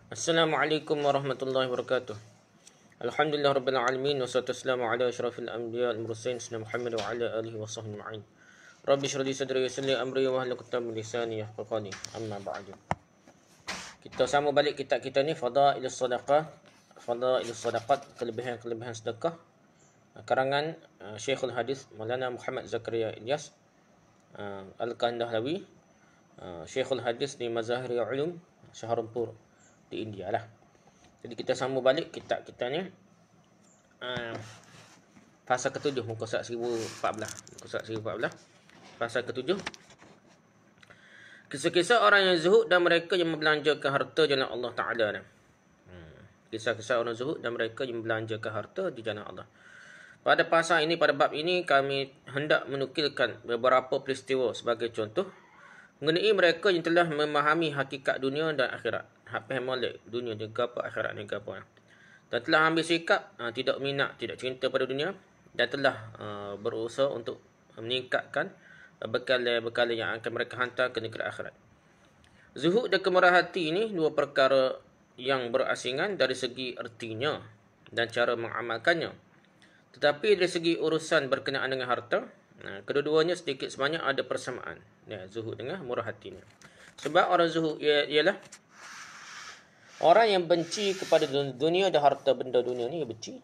Assalamualaikum warahmatullahi wabarakatuh. Alhamdulillah rabbil alamin wassalatu wassalamu ala asyrafil anbiya wal mursalin sayyidina Muhammad wa ala alihi washabbihi ajma'in. Rabbi shrah li sadri wa yassir li amri wa hlul 'uqdatam min lisani yafqahu qawli. Amma ba'du. Kita sama balik kitab kita ni Fadailus Sadaqah, Fadailus Sadaqat, kelebihan-kelebihan sedekah. Karangan Syekhul Hadis Maulana Muhammad Zakaria Ilyas Al-Kandahlawi, Syekhul Hadis di Mazahir Ulum Saharanpur di India lah. Jadi kita sambung balik kitab kita ni pasal ke-7 muka surat 1014. Muka surat 1014 pasal ke-7. Kisah-kisah orang yang zuhud dan mereka yang membelanjakan harta jalan Allah Ta'ala ni. Kisah-kisah orang zuhud dan mereka yang membelanjakan harta di jalan Allah. Pada pasal ini, pada bab ini kami hendak menukilkan beberapa peristiwa sebagai contoh mengenai mereka yang telah memahami hakikat dunia dan akhirat. Hak faham molek dunia ni apa, akhirat ni apa. Dan telah ambil sikap tidak minat, tidak cinta pada dunia dan telah berusaha untuk meningkatkan bekal-bekal yang akan mereka hantar ke negeri akhirat. Zuhud dan kemurahan hati ini dua perkara yang berasingan dari segi ertinya dan cara mengamalkannya. Tetapi dari segi urusan berkenaan dengan harta, kedua-duanya sedikit sebanyak ada persamaan. Zuhud dengan murah hati ni. Sebab orang zuhud ialah orang yang benci kepada dunia dan harta benda dunia ni, benci.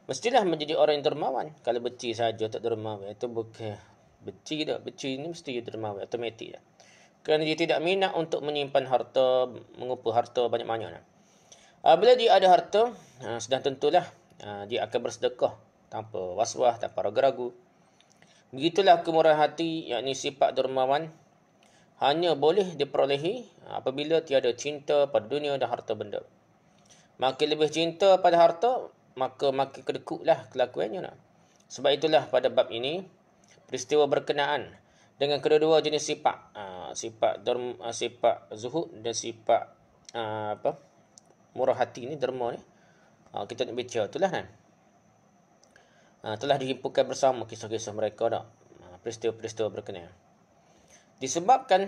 Mestilah menjadi orang yang dermawan. Kalau benci saja tak dermawan, itu bukan benci dah. Benci ni mesti dermawan, automatik dah. Kerana dia tidak minat untuk menyimpan harta, mengumpul harta banyak-banyak. Bila dia ada harta, sudah tentulah dia akan bersedekah tanpa was-was, tanpa ragu-ragu. Begitulah kemurahan hati, yakni sifat dermawan, hanya boleh diperolehi apabila tiada cinta pada dunia dan harta benda. Makin lebih cinta pada harta, maka makin kedekutlah kelakuannya. Sebab itulah pada bab ini, peristiwa berkenaan dengan kedua-dua jenis sifat, sifat zuhud dan sifat murah hati ni, derma ni, kita nak baca itulah kan. Telah dihimpunkan bersama kisah-kisah mereka dah, peristiwa-peristiwa berkenaan. Disebabkan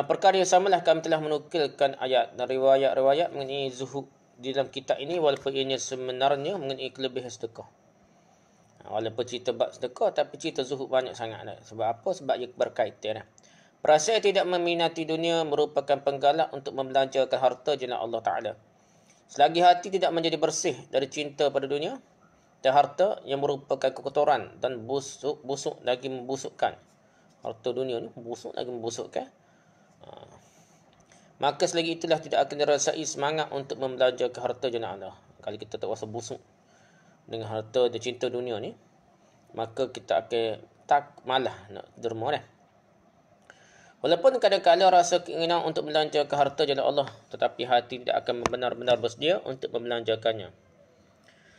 perkara yang samalah kami telah menukilkan ayat dan riwayat-riwayat mengenai zuhud di dalam kitab ini, walaupun ianya sebenarnya mengenai kelebihan sedekah. Walaupun cerita bab sedekah, tapi cerita zuhud banyak sangat dah. Sebab apa? Sebab ia berkaitan dah. Perasaan tidak meminati dunia merupakan penggalak untuk membelanjakan harta jalan Allah Ta'ala. Selagi hati tidak menjadi bersih dari cinta pada dunia dan harta yang merupakan kekotoran dan busuk lagi membusukkan. Harta dunia ni busuk lagi membusukkan. Maka selagi itulah tidak akan dirasai semangat untuk membelanjakan harta jalan Allah. Kalau kita tak rasa busuk dengan harta dan cinta dunia ni, maka kita akan tak malah nak derma dah. Walaupun kadang-kadang rasa keinginan untuk membelanjakan harta jalan Allah, tetapi hati tidak akan benar-benar bersedia untuk membelanjakannya.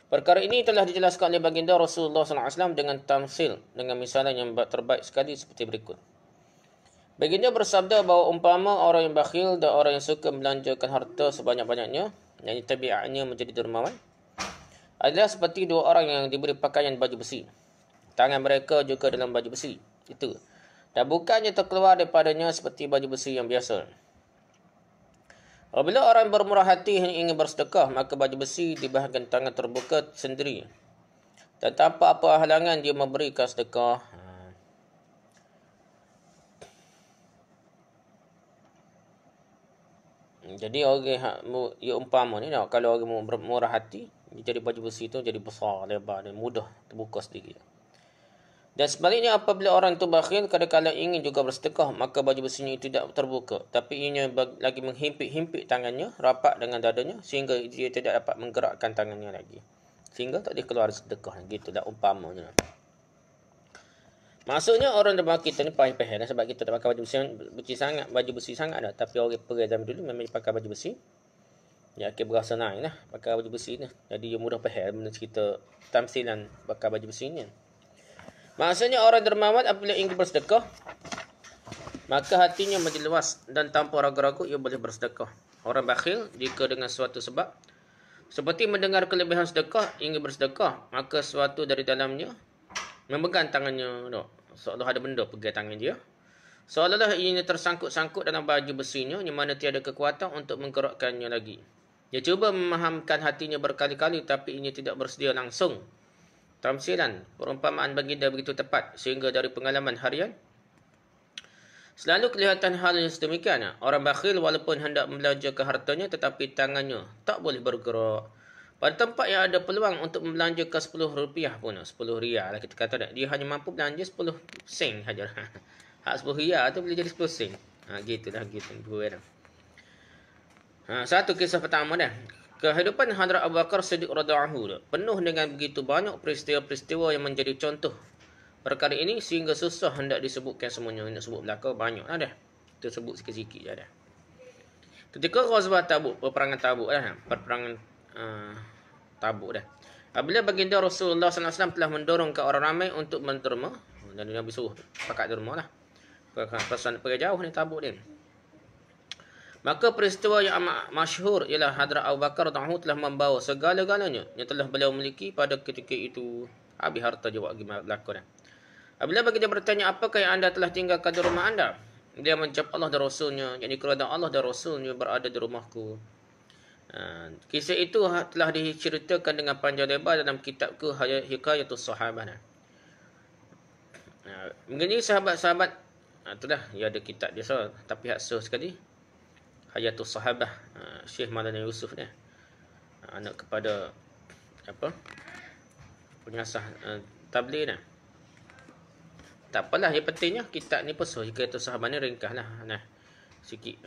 Perkara ini telah dijelaskan oleh baginda Rasulullah SAW dengan tamsil, dengan misalan yang terbaik sekali seperti berikut. Baginda bersabda bahawa umpama orang yang bakhil dan orang yang suka membelanjakan harta sebanyak-banyaknya, yang tabiatnya menjadi dermawan, adalah seperti dua orang yang diberi pakaian baju besi. Tangan mereka juga dalam baju besi itu, dan bukannya terkeluar daripadanya seperti baju besi yang biasa. Apabila orang bermurah hati ingin bersedekah, maka baju besi di bahagian tangan terbuka sendiri, dan tanpa apa halangan dia memberikan sedekah. Jadi orang ia umpama ni, kalau orang bermurah hati, jadi baju besi itu jadi besar, lebar dan mudah terbuka sedikit. Dan sebaliknya, apabila orang itu bakhil, kadang-kadang ingin juga bersedekah, maka baju besinya itu tidak terbuka, tapi ianya lagi menghimpit-himpit tangannya rapat dengan dadanya, sehingga dia tidak dapat menggerakkan tangannya lagi, sehingga tak dikeluar sedekah. Gitulah umpamanya. Maksudnya orang depan kita ni payah-payah, sebab kita tak pakai baju besi sangat dah. Tapi orang pergi zaman dulu memang pakai baju besi. Ya, akhir berasa naik lah pakai baju besi ni. Jadi dia mudah payah benda cerita tamsilan pakai baju besi ni. Maksudnya orang dermawan apabila ingin bersedekah, maka hatinya menjadi luas dan tanpa ragu-ragu ia boleh bersedekah. Orang bakhil jika dengan suatu sebab, seperti mendengar kelebihan sedekah ingin bersedekah, maka sesuatu dari dalamnya memegang tangannya, seolah ada benda pegang tangan dia, Seolah-olah ianya tersangkut-sangkut dalam baju besinya yang mana tiada kekuatan untuk menggerakkannya lagi. Dia cuba memahamkan hatinya berkali-kali tapi ianya tidak bersedia langsung. Tamsilan, perumpamaan baginda begitu tepat sehingga dari pengalaman harian selalu kelihatan hal yang sedemikian. Orang bakhil walaupun hendak membelanjakan hartanya tetapi tangannya tak boleh bergerak. Pada tempat yang ada peluang untuk membelanjakan 10 rupiah pun, 10 riyal lah kita kata tak. Dia hanya mampu belanja 10 sen saja. Hak 10 riyal tu boleh jadi 10 sen. Gitulah gitu. Satu kisah pertama dah. Kehidupan Hadrat Abu Bakar Siddiq radhiyallahu anhu penuh dengan begitu banyak peristiwa-peristiwa yang menjadi contoh perkara ini sehingga susah hendak disebutkan semuanya. Nak sebut belakang banyak dah. Kita sebut sikit-sikit je dah. Ketika Ghazwah Tabuk, peperangan Tabuk dah. Tabuk dah. Apabila baginda Rasulullah SAW telah mendorong ke orang ramai untuk menderma, dan Nabi suruh pakat derma lah. Pasal pergi jauh ni Tabuk ni. Maka peristiwa yang amat masyhur ialah Hadrat Abu Bakar radhiyallahu telah membawa segala-galanya yang telah beliau miliki pada ketika itu. Habis harta je buat berlaku dah. Apabila baginda bertanya, apakah yang anda telah tinggalkan di rumah anda? Dia menjawab, Allah dan Rasulnya, yakni kerana Allah dan Rasulnya berada di rumahku. Kisah itu telah diceritakan dengan panjang lebar dalam kitabku Hikayatus Sahabah. Mengenai sahabat-sahabat, itulah dia ada kitab dia tapi hak sah sekali. Hayatus Sahabah, Syekh Maulana Yusuf ni. Anak kepada pengasas tabligh ni. Tak apalah, yang pentingnya kitab ni pesuh Hikayatus Sahabah ni ringkaslah sikit.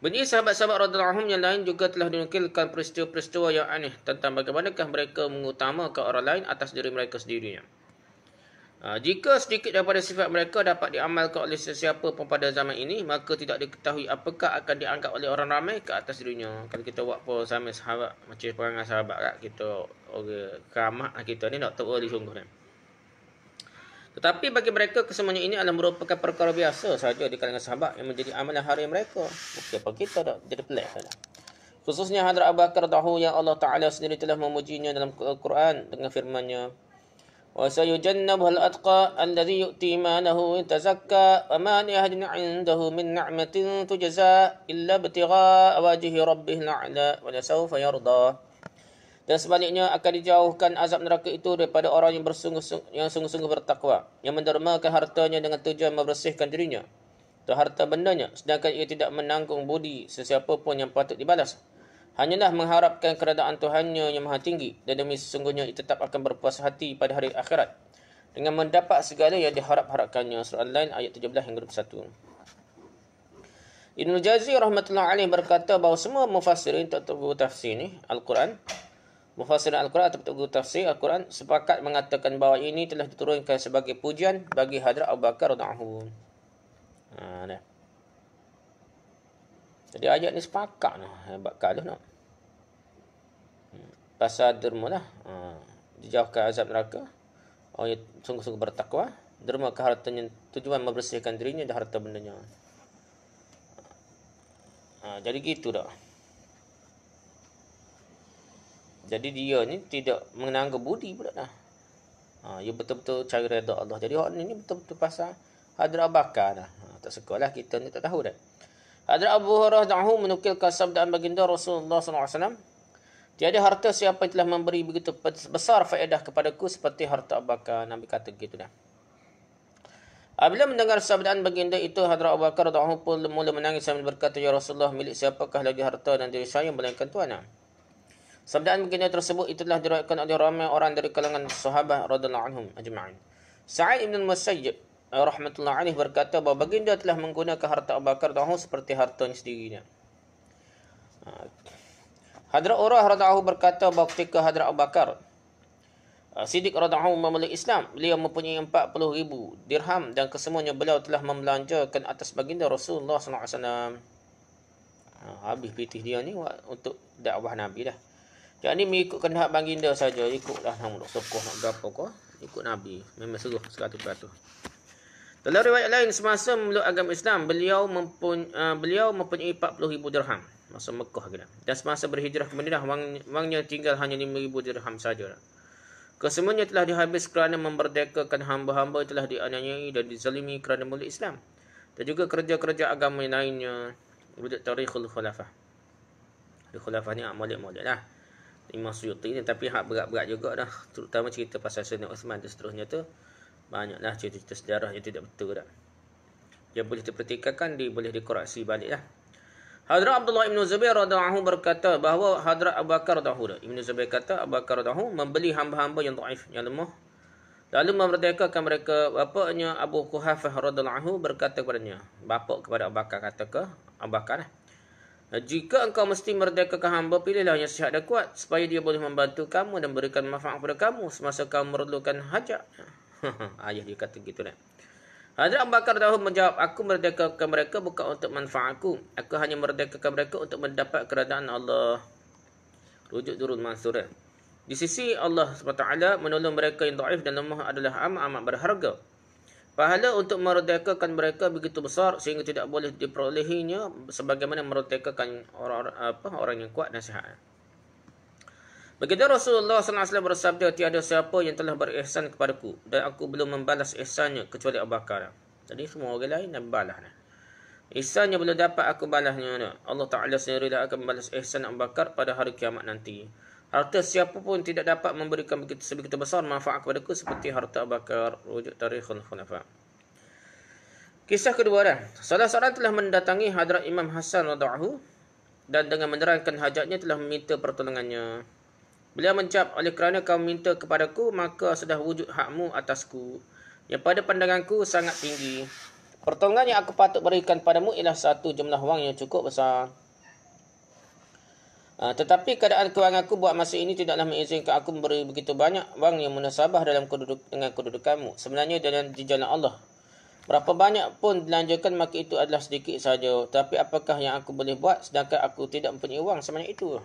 Bunyi sahabat-sahabat radhiyallahu anhum yang lain juga telah dinukilkan peristiwa-peristiwa yang aneh tentang bagaimanakah mereka mengutamakan orang lain atas diri mereka sendirinya. Jika sedikit daripada sifat mereka dapat diamalkan oleh sesiapa pun pada zaman ini, maka tidak diketahui apakah akan dianggap oleh orang ramai ke atas dirinya. Kalau kita buat apa sama sahabat, macam perangai sahabat kat kita, orang ramah kita ni nak tahu sungguh ni. Tetapi bagi mereka kesemuanya ini adalah merupakan perkara biasa sahaja di kalangan sahabat yang menjadi amalan harian mereka. Bukan apa kita tak jadi pelik saja. Khususnya Hadrat Abu Bakar radhiyallahu yang Allah Taala sendiri telah memujinya dalam Al-Quran dengan firman-Nya, "Wa sayujannabuhal atqa alladhi yu'ti malahu yatazakka wa ma li ahadin 'indahu min ni'matin tujza illa ibtigha'a wajhi rabbihil a'la wa lasawfa yarda." Dan sebaliknya akan dijauhkan azab neraka itu daripada orang yang sungguh-sungguh bertakwa, yang mendermakan hartanya dengan tujuan membersihkan dirinya atau harta bendanya, sedangkan ia tidak menanggung budi sesiapa pun yang patut dibalas. Hanyalah mengharapkan keredaan Tuhannya yang maha tinggi, dan demi sesungguhnya ia tetap akan berpuas hati pada hari akhirat dengan mendapat segala yang diharap-harapkannya. Surah Al-Lail ayat 17 hingga 21. Ibnu Jauzi rahmatullahi alaih berkata bahawa semua mufassirin atau guru tafsir ni Al-Quran, mufassirin Al-Quran atau guru tafsir Al-Quran sepakat mengatakan bahawa ini telah diturunkan sebagai pujian bagi Hadrat Abu Bakar radhiyallahu anhu. Jadi ayat ni sepakat hebat kalah nak. Pasal derma lah. Dijauhkan azab neraka. Orang yang sungguh-sungguh bertakwa, derma ke hartanya, tujuan membersihkan dirinya dan harta bendanya. Jadi gitu dah. Jadi dia ni tidak menanggung budi pula dah. Dia betul-betul cari redha Allah. Jadi orang ni betul-betul pasal Hadrat Abu Bakar dah. Tak sekolah kita ni tak tahu dah. Hadrat Abu Hurairah radhiyallahu menukilkan sabdaan baginda Rasulullah SAW, tiada harta siapa yang telah memberi begitu besar faedah kepadaku seperti harta Abu Bakar. Nabi kata gitu dah. Apabila mendengar sabdaan baginda itu, Hadrat Abu Bakar radhiyallahu pun mula menangis sambil berkata, "Ya Rasulullah, milik siapakah lagi harta dan diri saya melainkan Tuhan?" Sabdaan baginda tersebut itulah diriwayatkan oleh ramai orang dari kalangan sahabat radhiyallahu anhum ajma'in. Sa'id ibn al-Musayyib rahmatullahi alaih berkata bahawa baginda telah menggunakan harta Abu Bakar radhiyallahu seperti hartanya sendirinya. Hadrat Urah radhiyallahu berkata bahawa ketika Hadrat Abu Bakar Siddiq radhiyallahu memulai Islam, beliau mempunyai 40,000 dirham dan kesemuanya beliau telah membelanjakan atas baginda Rasulullah SAW. Habis pitih dia ni untuk dakwah Nabi dah. Jadi mengikut kehendak baginda saja, ikutlah nak sokoh nak gapo ko, ikut Nabi. Memang seluruh 100%. Dalam riwayat lain, semasa memeluk agama Islam, beliau mempunyai 40,000 dirham masa Mekah kita. Dan semasa berhijrah ke Madinah, wangnya tinggal hanya 5,000 dirham saja. Kesemuanya telah dihabis kerana memerdekakan hamba-hamba yang telah dianiayai dan dizalimi kerana mulia Islam. Dan juga kerja-kerja agama yang lainnya. Wujud Tarikhul Khulafah. Khulafah ni molek-molek lah. Imam Suyuti ni, tapi hak berat-berat juga dah. Terutama cerita pasal Sayyidina Uthman dan seterusnya tu. Banyaklah cerita-cerita sejarah yang tidak betul dah. Dia boleh dipertikaikan, dia boleh dikoreksi balik lah. Hadrat Abdullah Ibn Zubair radhiyallahu anhu berkata bahawa Hadrat Abu Bakar radhiyallahu anhu, Ibn Zubair kata Abu Bakar radhiyallahu anhu membeli hamba-hamba yang dhaif, yang lemah, lalu memerdekakan mereka. Bapaknya Abu Quhafah radhiyallahu anhu berkata kepadanya, bapa kepada Abu Bakar kata ke Abu Bakar, jika engkau mesti merdekakan hamba, pilihlah yang sihat dan kuat supaya dia boleh membantu kamu dan berikan manfaat kepada kamu semasa kamu memerlukan hajat. Ayah dia kata gitu dah. Hadrat Abu Bakar dahulu menjawab, aku merdekakan mereka bukan untuk manfaatku. Aku hanya merdekakan mereka untuk mendapat keredaan Allah. Rujuk Durrul Mansur. Di sisi Allah SWT, menolong mereka yang dhaif dan lemah adalah amat berharga. Pahala untuk merdekakan mereka begitu besar sehingga tidak boleh diperolehinya sebagaimana merdekakan orang yang kuat dan sihat. Begitu Rasulullah SAW bersabda, tiada siapa yang telah berihsan kepadaku dan aku belum membalas ihsannya kecuali Abu Bakar. Jadi semua orang lain nak balas. Ihsannya belum dapat aku balasnya. Allah Ta'ala sendirilah akan membalas ihsan Abu Bakar pada hari kiamat nanti. Harta siapa pun tidak dapat memberikan sebegitu besar manfaat kepadaku seperti harta Abu Bakar. Rujuk Tarikhul Khulafah. Kisah kedua dah. Salah seorang telah mendatangi Hadrat Imam Hasan radhiyallahu dan dengan menerangkan hajatnya telah meminta pertolongannya. Beliau menjawab, oleh kerana kau minta kepadaku, maka sudah wujud hakmu atasku, yang pada pandanganku sangat tinggi. Pertolongan yang aku patut berikan padamu ialah satu jumlah wang yang cukup besar. Tetapi keadaan kewangan aku buat masa ini tidaklah mengizinkan aku memberi begitu banyak wang yang munasabah dengan kedudukanmu. Sebenarnya di jalan Allah, berapa banyak pun dilanjurkan maka itu adalah sedikit saja. Tapi apakah yang aku boleh buat sedangkan aku tidak mempunyai wang sebanyak itu?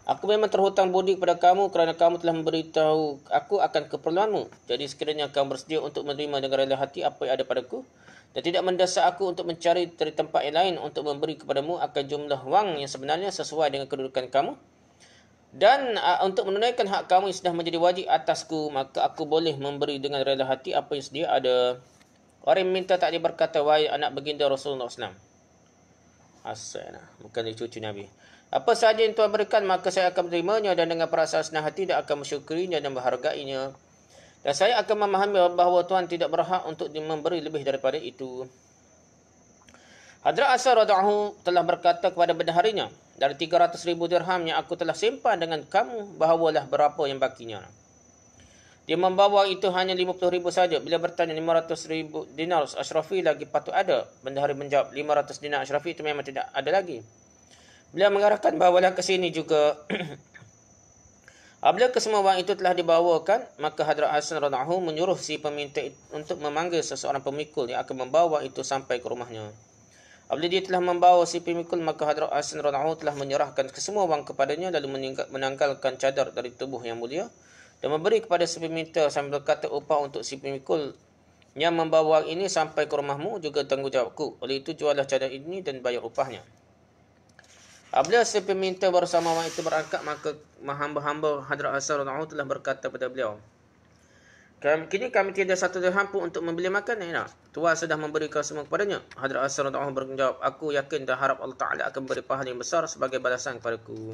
Aku memang terhutang budi kepada kamu kerana kamu telah memberitahu aku akan keperluanmu. Jadi sekiranya kamu bersedia untuk menerima dengan rela hati apa yang ada padaku dan tidak mendesak aku untuk mencari dari tempat yang lain untuk memberi kepadamu akan jumlah wang yang sebenarnya sesuai dengan kedudukan kamu dan untuk menunaikan hak kamu yang sudah menjadi wajib atasku, maka aku boleh memberi dengan rela hati apa yang sedia ada. Orang yang minta tak dia berkata, wahai anak baginda Rasulullah SAW. Asal bukan dia cucu Nabi. Apa sahaja yang Tuhan berikan, maka saya akan menerimanya dan dengan perasaan senang hati dan akan mensyukurinya dan menghargainya. Dan saya akan memahami bahawa Tuhan tidak berhak untuk memberi lebih daripada itu. Hadrat Asar radhiyallahu telah berkata kepada bendaharinya, dari 300,000 dirham yang aku telah simpan dengan kamu, bahawalah berapa yang bakinya. Dia membawa itu hanya 50,000 saja. Bila bertanya 500,000 dinar Ashrafi lagi patut ada. Bendahari menjawab 500 dinar Ashrafi itu memang tidak ada lagi. Beliau mengarahkan bawalah ke sini juga. Apabila kesemua wang itu telah dibawakan, maka Hadrat Hasan radhiyallahu menyuruh si peminta untuk memanggil seseorang pemikul yang akan membawa itu sampai ke rumahnya. Apabila dia telah membawa si pemikul, maka Hadrat Hasan radhiyallahu telah menyerahkan kesemua wang kepadanya lalu menanggalkan cadar dari tubuh yang mulia dan memberi kepada si peminta sambil berkata, upah untuk si pemikul yang membawa wang ini sampai ke rumahmu juga tanggungjawabku. Oleh itu jualah cadar ini dan bayar upahnya. Apabila si peminta bersama wang itu berangkat, maka hamba-hamba Hadrat Hasan radhiyallahu telah berkata kepada beliau, kini kami tiada satu dirham pun untuk membeli makan. Tuan sudah memberikan semua kepadanya. Hadrat Hasan radhiyallahu berjawab, aku yakin dan harap Allah Ta'ala akan memberi pahala yang besar sebagai balasan kepadaku.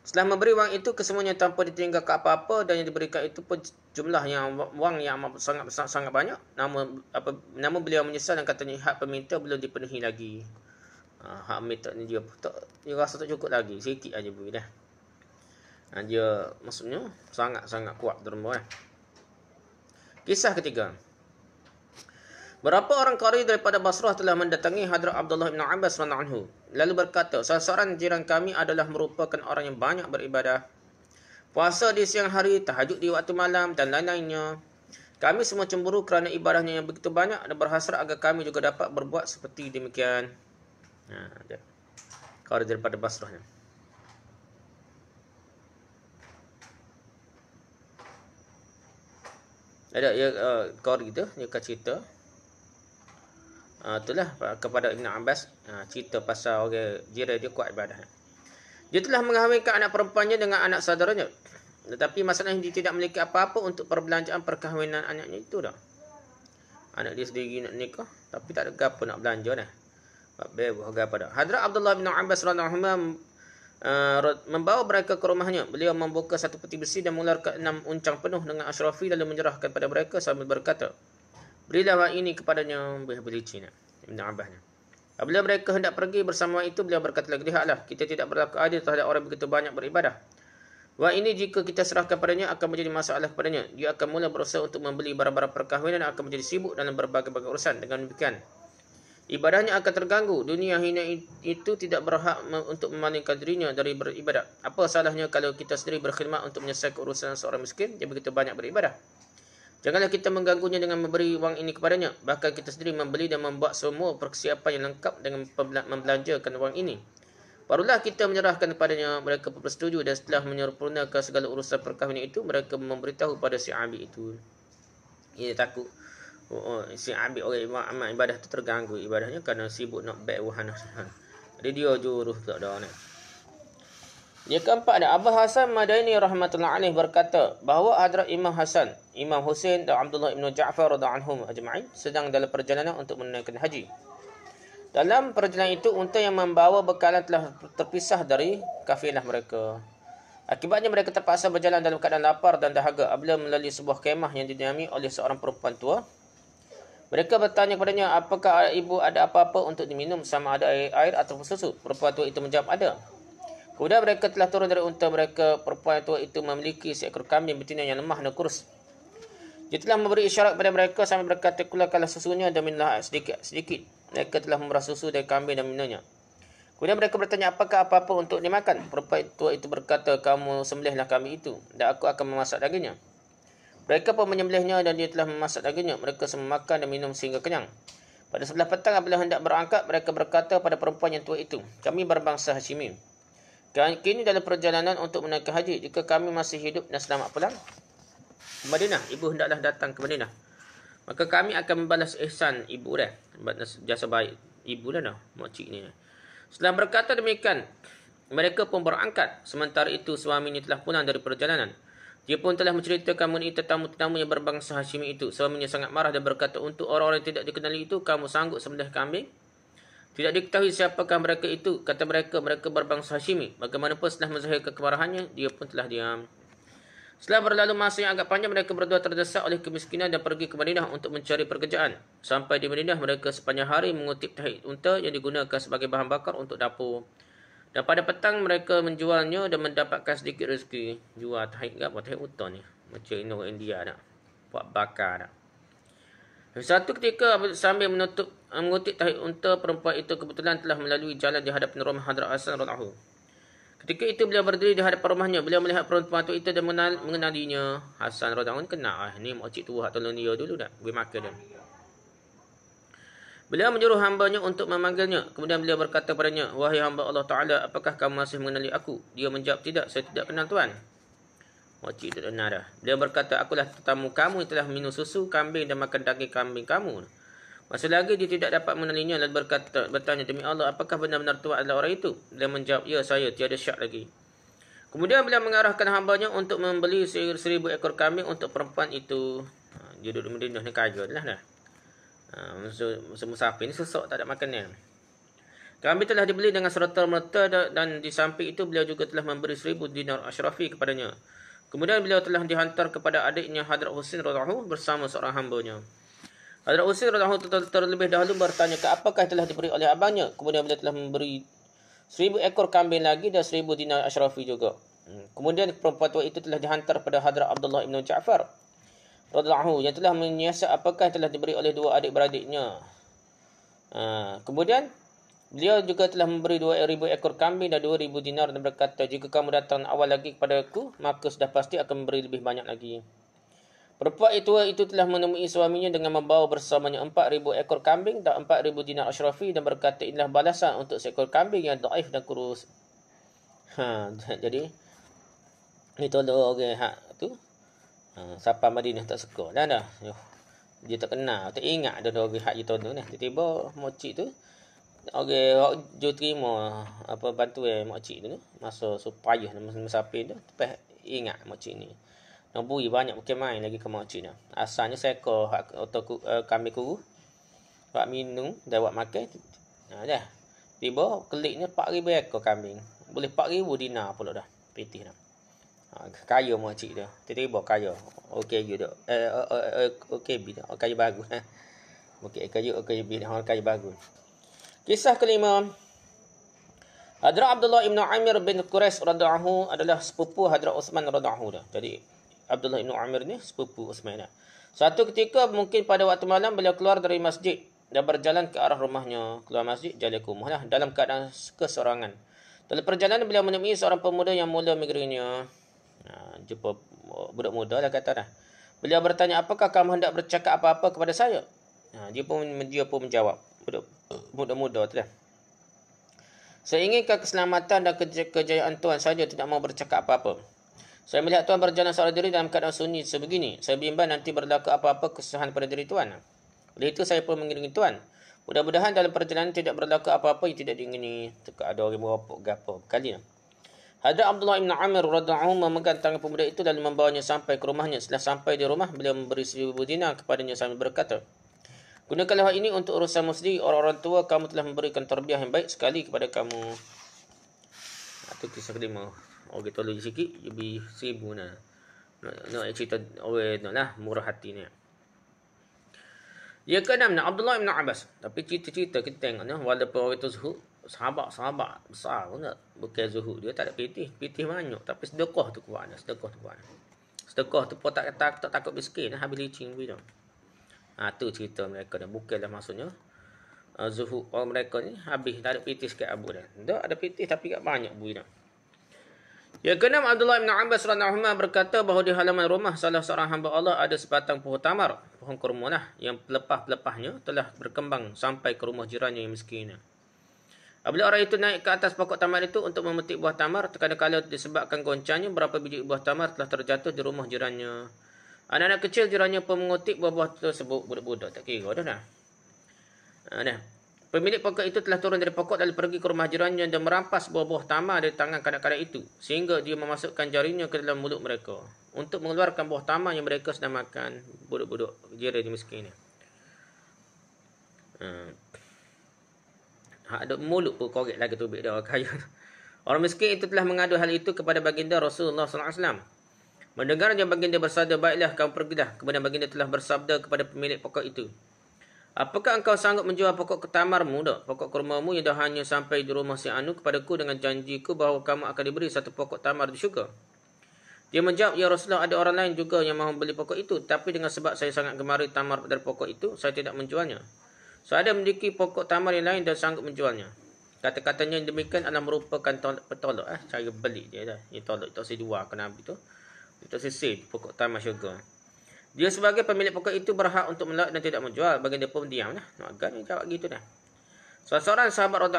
Setelah memberi wang itu kesemuanya tanpa ditinggalkan apa-apa dan yang diberikan itu pun jumlah yang wang yang sangat banyak. Namun beliau menyesal dan katanya hak peminta belum dipenuhi lagi. Hak minta ni dia rasa tak cukup lagi, sikit aja beri dah. Dia maksudnya sangat kuat derma . Kisah ketiga. Berapa orang qari daripada Basrah telah mendatangi Hadrat Abdullah bin Abbas radhiyallahu anhu lalu berkata, salah seorang jiran kami adalah merupakan orang yang banyak beribadah, puasa di siang hari, tahajud di waktu malam dan lain-lainnya. Kami semua cemburu kerana ibadahnya yang begitu banyak dan berhasrat agar kami juga dapat berbuat seperti demikian. Qari daripada Basrah ni. Ada qari tu dia akan cerita itulah kepada Ibn Abbas, cerita pasal orang jiran dia kuat ibadah. Dia telah mengahwinkan anak perempuannya dengan anak saudaranya, tetapi masalahnya dia tidak memiliki apa-apa untuk perbelanjaan perkahwinan anaknya itu dah. Anak dia sendiri nak nikah, tapi tak ada gapo nak belanja dah. Bebas gapo dah. Hadrat Abdullah bin Abbas radhiyallahu anhu membawa mereka ke rumahnya. Beliau membuka satu peti besi dan mengeluarkan 6 uncang penuh dengan Ashrafi lalu menyerahkan pada mereka sambil berkata, "Berilah wang ini kepadanya." Beli Cina Ibn Abbas. Apabila mereka hendak pergi bersama itu, beliau berkata lagi, "Lihatlah, kita tidak berlaku adil terhadap orang begitu banyak beribadah. Wang ini jika kita serahkan padanya akan menjadi masalah kepadanya. Dia akan mula berusaha untuk membeli barang-barang perkahwinan dan akan menjadi sibuk dalam berbagai-bagai urusan. Dengan demikian, ibadahnya akan terganggu. Dunia hina itu tidak berhak untuk memalingkan dirinya dari beribadah. Apa salahnya kalau kita sendiri berkhidmat untuk menyelesaikan urusan seorang miskin yang begitu banyak beribadah? Janganlah kita mengganggunya dengan memberi wang ini kepadanya. Bahkan kita sendiri membeli dan membuat semua persiapan yang lengkap dengan membelanjakan wang ini. Barulah kita menyerahkan kepadanya. Mereka bersetuju dan setelah menyempurnakan segala urusan perkahwinan itu, mereka memberitahu pada si Abi itu. Ia takut si Abi orang amal ibadah itu terganggu ibadahnya kerana sibuk nak baik wahana. Jadi dia jurus tak ada nak. Yang keempat ada Abah Hasan Madaini rahmatullah alaih berkata bahawa Hadrat Imam Hasan, Imam Husain dan Abdullah ibn Ja'far radhiyallahu anhum ajma'in sedang dalam perjalanan untuk menunaikan haji. Dalam perjalanan itu, unta yang membawa bekalan telah terpisah dari kafilah mereka. Akibatnya mereka terpaksa berjalan dalam keadaan lapar dan dahaga. Apabila melalui sebuah kemah yang dinamai oleh seorang perempuan tua, mereka bertanya kepadanya, apakah ibu ada apa-apa untuk diminum, sama ada air ataupun susu? Perempuan tua itu menjawab, ada. Kemudian mereka telah turun dari unta mereka. Perempuan tua itu memiliki seekor kambing betina yang lemah dan kurus. Dia telah memberi isyarat kepada mereka sambil berkata, keluarkanlah susunya dan minumlah sedikit. Mereka telah memerah susu dari kambing dan minumnya. Kemudian mereka bertanya, apakah apa-apa untuk dimakan? Perempuan tua itu berkata, kamu sembelihlah kambing itu dan aku akan memasak dagingnya. Mereka pun menyembelihnya dan dia telah memasak dagingnya. Mereka semua makan dan minum sehingga kenyang. Pada sebelah petang apabila hendak berangkat, mereka berkata pada perempuan yang tua itu, kami berbangsa Hashimi. Kini dalam perjalanan untuk menunaikan haji, jika kami masih hidup dan selamat pulang ke Madinah, ibu hendaklah datang ke Madinah. Maka kami akan membalas ihsan ibu dah. Jasa baik ibu dah makcik ni. Setelah berkata demikian, mereka pun berangkat. Sementara itu suaminya telah pulang dari perjalanan. Dia pun telah menceritakan mengenai tetamu-tetamu yang berbangsa Hashimi itu. Suaminya sangat marah dan berkata, untuk orang-orang yang tidak dikenali itu, kamu sanggup sembelih kambing? Tidak diketahui siapakah mereka itu. Kata mereka, mereka berbangsa Hashimi. Bagaimanapun setelah menzahirkan kemarahannya, dia pun telah diam. Setelah berlalu masa yang agak panjang, mereka berdua terdesak oleh kemiskinan dan pergi ke Madinah untuk mencari pekerjaan. Sampai di Madinah, mereka sepanjang hari mengutip tahi unta yang digunakan sebagai bahan bakar untuk dapur. Dan pada petang, mereka menjualnya dan mendapatkan sedikit rezeki. Jual tahi ke apa? Tahi unta ni. Macam ini orang India nak. Buat bakar nak. Satu ketika, sambil mengutip tahi unta, perempuan itu kebetulan telah melalui jalan di hadapan rumah Hadrat Hasan radhiyallahu anhu. Ketika itu beliau berdiri di hadapan rumahnya. Beliau melihat perempuan tua itu dan mengenalinya. Hasan radhiyallahu anhu kenal. Ni makcik tua tolong dia dulu dah. Beri makan dia. Beliau menyuruh hambanya untuk memanggilnya. Kemudian beliau berkata padanya, wahai hamba Allah Ta'ala, apakah kamu masih mengenali aku? Dia menjawab, tidak, saya tidak kenal Tuan. Makcik itu dengar dah. Beliau berkata, akulah tetamu kamu yang telah minum susu kambing dan makan daging kambing kamu. Masa lagi dia tidak dapat mengenalinya lalu bertanya, demi Allah, apakah benar-benar Tuan adalah orang itu? Dia menjawab, ya saya, tiada syak lagi. Kemudian beliau mengarahkan hambanya untuk membeli 1,000 ekor kambing untuk perempuan itu. Dia duduk di Madinah ni kaya lah dah. Musafir ni sesok tak ada makan. Kambing telah dibeli dengan serta-merta dan di samping itu beliau juga telah memberi 1,000 dinar Ashrafi kepadanya. Kemudian beliau telah dihantar kepada adiknya Hadrat Husain radhiyallahu anhu bersama seorang hambanya. Hadrat Husain radhiyallahu anhu terlebih dahulu bertanya ke apakah telah diberi oleh abangnya. Kemudian beliau telah memberi 1,000 ekor kambing lagi dan 1,000 dinar Ashrafi juga. Kemudian perempuan tua itu telah dihantar pada Hadrat Abdullah ibn Ja'far radhiyallahu anhu yang telah menyiasat apakah yang telah diberi oleh dua adik-beradiknya. Kemudian beliau juga telah memberi 2,000 ekor kambing dan 2,000 dinar dan berkata, jika kamu datang awal lagi kepada aku, maka sudah pasti akan memberi lebih banyak lagi. Perempuan itu telah menemui suaminya dengan membawa bersamanya 4,000 ekor kambing dan 4,000 dinar Ashrafi dan berkata, inilah balasan untuk seekor kambing yang dhaif dan kurus. Jadi itu orang hak tu. Siapa Madinah tak suka dah. Dia tak kenal, tak ingat ada orang hak dia tu ni. Tiba-tiba makcik tu orang jo terima apa bantuan makcik tu masa supaya musafir tu lepas ingat makcik ni. Nombui banyak bukan main lagi ke makcik dah. Asalnya seekor kambing kuru. Buat minum, dah buat makan. Dah. Tiba keliknya 4,000 ekor kambing. Boleh 4,000 dinar pula dah. Pitih dah. Kaya makcik dia. Tiba-tiba kaya. Okey juga. OKB dah. Kaya bagus. Okey, OKB dah. Kaya bagus. Kisah kelima. Hadrat Abdullah ibn Amir bin Quraish radhiyallahu adalah sepupu Hadrat Uthman radhiyallahu dah. Jadi Abdullah ibn Amir ni sepupu Uthman dah. Suatu ketika mungkin pada waktu malam beliau keluar dari masjid dan berjalan ke arah rumahnya. Keluar masjid, jalan ke rumah lah. Dalam keadaan keseorangan. Dalam perjalanan beliau menemui seorang pemuda yang mula migrainya. Jumpa budak muda lah kata dah. Beliau bertanya, apakah kamu hendak bercakap apa-apa kepada saya? Dia pun menjawab. Budak muda tu dah. Saya inginkan keselamatan dan kejayaan Tuhan saja, tidak mau bercakap apa-apa. Saya melihat Tuhan berjalan seorang diri dalam keadaan sunyi sebegini. Saya bimbang nanti berlaku apa-apa kesusahan pada diri Tuhan. Oleh itu saya pun mengiringi Tuhan. Mudah-mudahan dalam perjalanan tidak berlaku apa-apa yang tidak diingini. Ada orang meropok gapo kali. Hadrat Abdullah ibn Amir radhiyallahu memegang tangan pemuda itu lalu membawanya sampai ke rumahnya. Setelah sampai di rumah, beliau memberi 1,000 dinar kepadanya sambil berkata, gunakanlah hal ini untuk urusanmu sendiri. Orang-orang tua kamu telah memberikan tarbiyah yang baik sekali kepada kamu. Itu kisah kelima. Kita tolong sikit, lebih 1,000 nak. Nak cerita orang nak lah, murah hati ni. Yang keenam, Abdullah ibn Abbas. Tapi cerita-cerita kita tengok ni, walaupun orang itu zuhud, sahabat besar pun tak. Bukan zuhud, dia tak ada pitih banyak. Tapi sedekah tu kuat. Sedekah tu pun tak takut miskin, habis licin begitu. Tu cerita mereka dah. Bukanlah maksudnya zuhud orang mereka ni habis tak ada pitih sikit abu dah. Tak ada pitih tapi tak banyak bui dah. Yang keenam, Abdullah bin Abbas radhiyallahu anhu berkata bahawa di halaman rumah salah seorang hamba Allah ada sebatang pohon tamar, pohon kurma lah, yang pelepah-pelepahnya telah berkembang sampai ke rumah jirannya yang miskin. Apabila orang itu naik ke atas pokok tamar itu untuk memetik buah tamar, terkadang-kala disebabkan goncangnya berapa biji buah tamar telah terjatuh di rumah jirannya. Anak-anak kecil jirannya pun mengutik buah-buah tersebut. Budak-budak tak kira dah. Pemilik pokok itu telah turun dari pokok lalu pergi ke rumah jirannya dan merampas buah-buah tamar dari tangan kanak-kanak itu. Sehingga dia memasukkan jarinya ke dalam mulut mereka untuk mengeluarkan buah tamar yang mereka sedang makan. Budak-budak jiran yang miskin ni. Ada mulut pun korek lagi tubik dia orang kaya. Orang miskin itu telah mengadu hal itu kepada baginda Rasulullah SAW. Mendengarnya baginda bersabda, baiklah kamu pergilah. Kemudian baginda telah bersabda kepada pemilik pokok itu, apakah engkau sanggup menjual pokok tamarmu, pokok kurmamu yang dah hanya sampai di rumah si Anu kepadaku dengan janjiku bahawa kamu akan diberi satu pokok tamar di syurga? Dia menjawab, ya Rasulullah, ada orang lain juga yang mahu beli pokok itu, tapi dengan sebab saya sangat gemari tamar dari pokok itu, saya tidak menjualnya. Saya ada memiliki pokok tamar yang lain dan sanggup menjualnya. Kata-katanya yang demikian adalah merupakan petolak. Cara beli dia dah. Ini tolak itu saya jual ke Nabi tu. Itu sisi pokok tamar syurga. Dia sebagai pemilik pokok itu berhak untuk menolak dan tidak menjual. Baginda pun diam lah. Agak ni jawab gitu dah. Seorang sahabat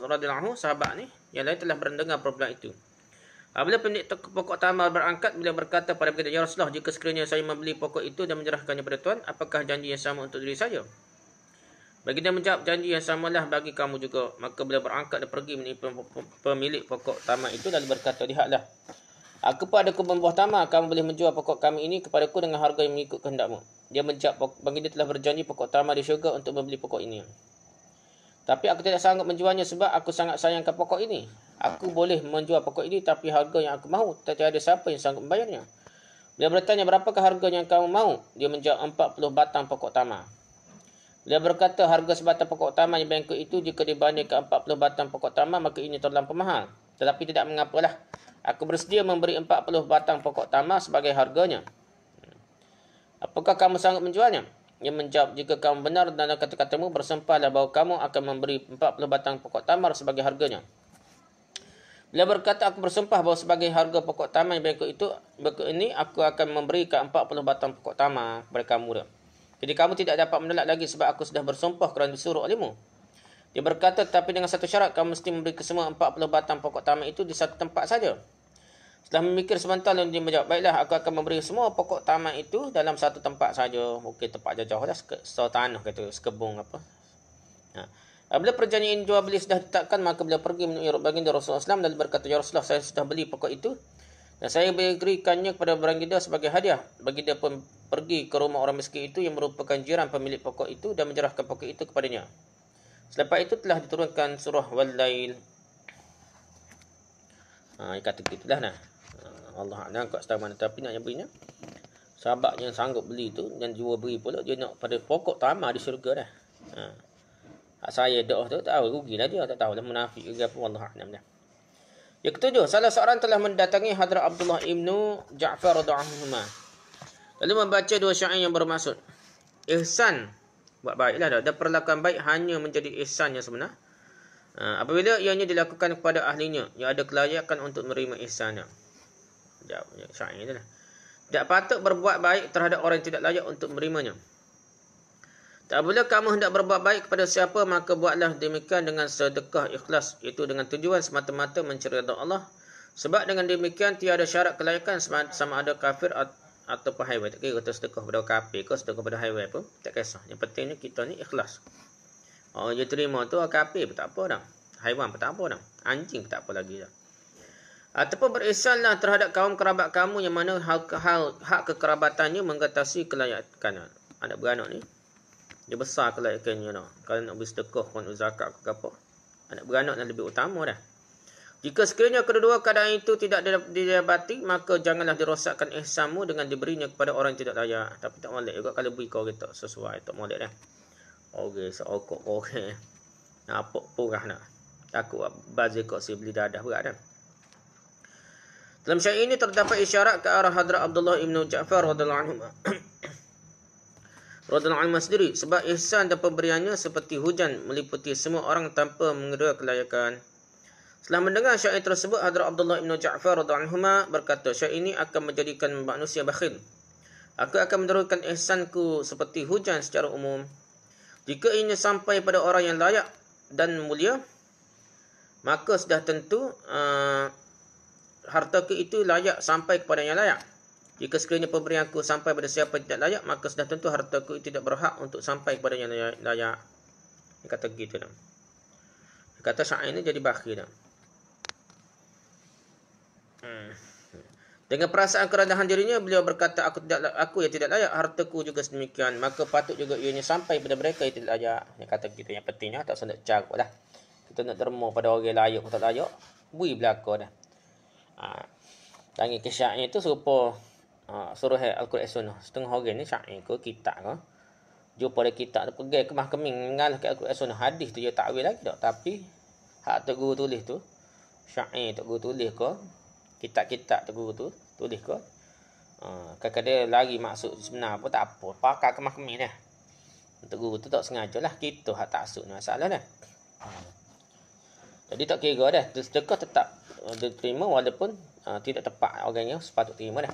radhiyallahu sahabat ni yang lain telah mendengar perbuatan itu. Apabila pemilik pokok tamar berangkat, beliau berkata pada baginda, ya Rasulullah, jika sekiranya saya membeli pokok itu dan menyerahkannya pada Tuhan, apakah janji yang sama untuk diri saya? Baginda menjawab, janji yang samalah bagi kamu juga. Maka beliau berangkat dan pergi menemui pemilik pokok tamar itu lalu berkata, lihatlah, aku pun ada kebun buah tamar, kamu boleh menjual pokok kami ini kepadaku dengan harga yang mengikut kehendakmu. Dia menjawab, baginda telah berjanji pokok tamar di syurga untuk membeli pokok ini. Tapi aku tidak sanggup menjualnya sebab aku sangat sayangkan pokok ini. Aku boleh menjual pokok ini tapi harga yang aku mahu tak ada siapa yang sanggup membayarnya. Beliau bertanya, berapakah harga yang kamu mahu? Dia menjawab, 40 batang pokok tamar. Beliau berkata, harga sebatang pokok tamar yang bengkok itu jika dibandingkan 40 batang pokok tamar, maka ini terlampau mahal. Tetapi tidak mengapalah. Aku bersedia memberi 40 batang pokok tamar sebagai harganya. Apakah kamu sanggup menjualnya? Dia menjawab, jika kamu benar dalam kata-katamu, bersumpahlah bahawa kamu akan memberi 40 batang pokok tamar sebagai harganya. Beliau berkata, aku bersumpah bahawa sebagai harga pokok tamar yang bengkok ini, aku akan memberikan 40 batang pokok tamar kepada kamu. Jadi kamu tidak dapat menolak lagi sebab aku sudah bersumpah kerana disuruh olehmu. Dia berkata, tapi dengan satu syarat, kamu mesti memberi kesemua 40 batang pokok tamar itu di satu tempat saja. Setelah memikir sebentar, dia menjawab, baiklah, aku akan memberi semua pokok tamar itu dalam satu tempat saja. Mungkin tempat jauh lah, tanah kata, sekebun apa. Apabila perjanjian jual beli sudah ditetapkan, maka beliau pergi menemui baginda Rasulullah SAW lalu berkata, ya Rasulullah, saya sudah beli pokok itu Dan saya berikannya kepada baginda sebagai hadiah. Baginda pun pergi ke rumah orang miskin itu yang merupakan jiran pemilik pokok itu dan menyerahkan pokok itu kepadanya. Selepas itu telah diturunkan surah Wal-Lail. Dia kata gitulah nah. Allah A'lam kat setara mana, tapi nak berinya. Sahabat yang sanggup beli tu dan jual beri pula dia nak pada pokok tamar di syurga dah. Hak saya doa tu tahu rugilah dia, tak tahulah munafik ke apa, Allah A'lam dah. Yang ketujuh, salah seorang telah mendatangi Hadrat Abdullah ibnu Ja'far radhiyallahu anhu. Lalu membaca dua syair yang bermaksud ihsan, buat baiklah dah. Dan perlakuan baik hanya menjadi ihsan yang sebenar. Apabila ianya dilakukan kepada ahlinya yang ada kelayakan untuk menerima ihsannya. Jawab syair itu lah. Tak patut berbuat baik terhadap orang yang tidak layak untuk menerimanya. Apabila kamu hendak berbuat baik kepada siapa, maka buatlah demikian dengan sedekah ikhlas, iaitu dengan tujuan semata-mata mencari redha Allah. Sebab dengan demikian tiada syarat kelayakan sama ada kafir atau haiwan. Tak kira kita sedekah pada kafir ke sedekah pada haiwan pun tak kisah. Yang pentingnya kita ni ikhlas. Orang dia terima tu kafir pun tak apa dah. Haiwan pun tak apa dah. Anjing pun tak apa lagi dah. Ataupun berihsanlah terhadap kaum kerabat kamu yang mana hak kekerabatannya mengatasi kelayakan. Anak beranak ni dia besar kelayakannya dah. Kalau nak beri sedekah pun zakat ke apa, anak beranak yang lebih utama dah. Jika sekiranya kedua-dua keadaan itu tidak didapati, maka janganlah dirosakkan ihsanmu dengan diberinya kepada orang yang tidak layak. Tapi tak molek juga kalau beri kau kita sesuai, tak molek dah. Okey, seokok okey. Apa purah nak. Takut bazir kau si beli dadah berat dah. Dalam syair ini terdapat isyarat ke arah Hadrat Abdullah ibnu Ja'far radhiyallahu anhu. Radhiyallahu anhu sendiri, sebab ihsan dan pemberiannya seperti hujan meliputi semua orang tanpa mengira kelayakan. Setelah mendengar syair tersebut, Hadrat Abdullah ibnu Ja'far radhiyallahu anhu berkata, syair ini akan menjadikan manusia bakhil. Aku akan menurunkan ihsanku seperti hujan secara umum. Jika ianya sampai pada orang yang layak dan mulia, maka sudah tentu hartaku itu layak sampai kepada yang layak. Jika sekiranya pemberianku sampai pada siapa yang tidak layak, maka sudah tentu hartaku itu tidak berhak untuk sampai kepada yang layak. Dia kata begitu dah. Dia kata syair ini jadi bakhil dah. Dengan perasaan kerendahan dirinya, beliau berkata, aku yang tidak layak, hartaku juga sedemikian. Maka patut juga ianya sampai pada mereka yang tidak layak. Dia kata begitu. Yang pentingnya tak usah nak carut lah. Kita nak derma pada orang layak atau tak layak, beri belaka dah. Tangi ke syair itu serupa surah Al-Quran Sunnah. Setengah orang ni syair ke kitab ke, jumpa dia kitab tu pergi ke mahkamah mengalah ke Al-Quran Sunnah. Hadis tu dia takwil lagi tak. Tapi hak tu guru tulis tu, syair tu guru tulis ke, kitab-kitab tu guru tu tulis ke, kadang dia lari maksud sebenar pun tak apa. Pakar ke mahkamah dah. Untuk guru tu tak sengaja lah. Kita hak taksud ni masalah dah. Jadi tak kira dah. Sedekah tetap diterima walaupun tidak tepat orang yang sepatut terima dah.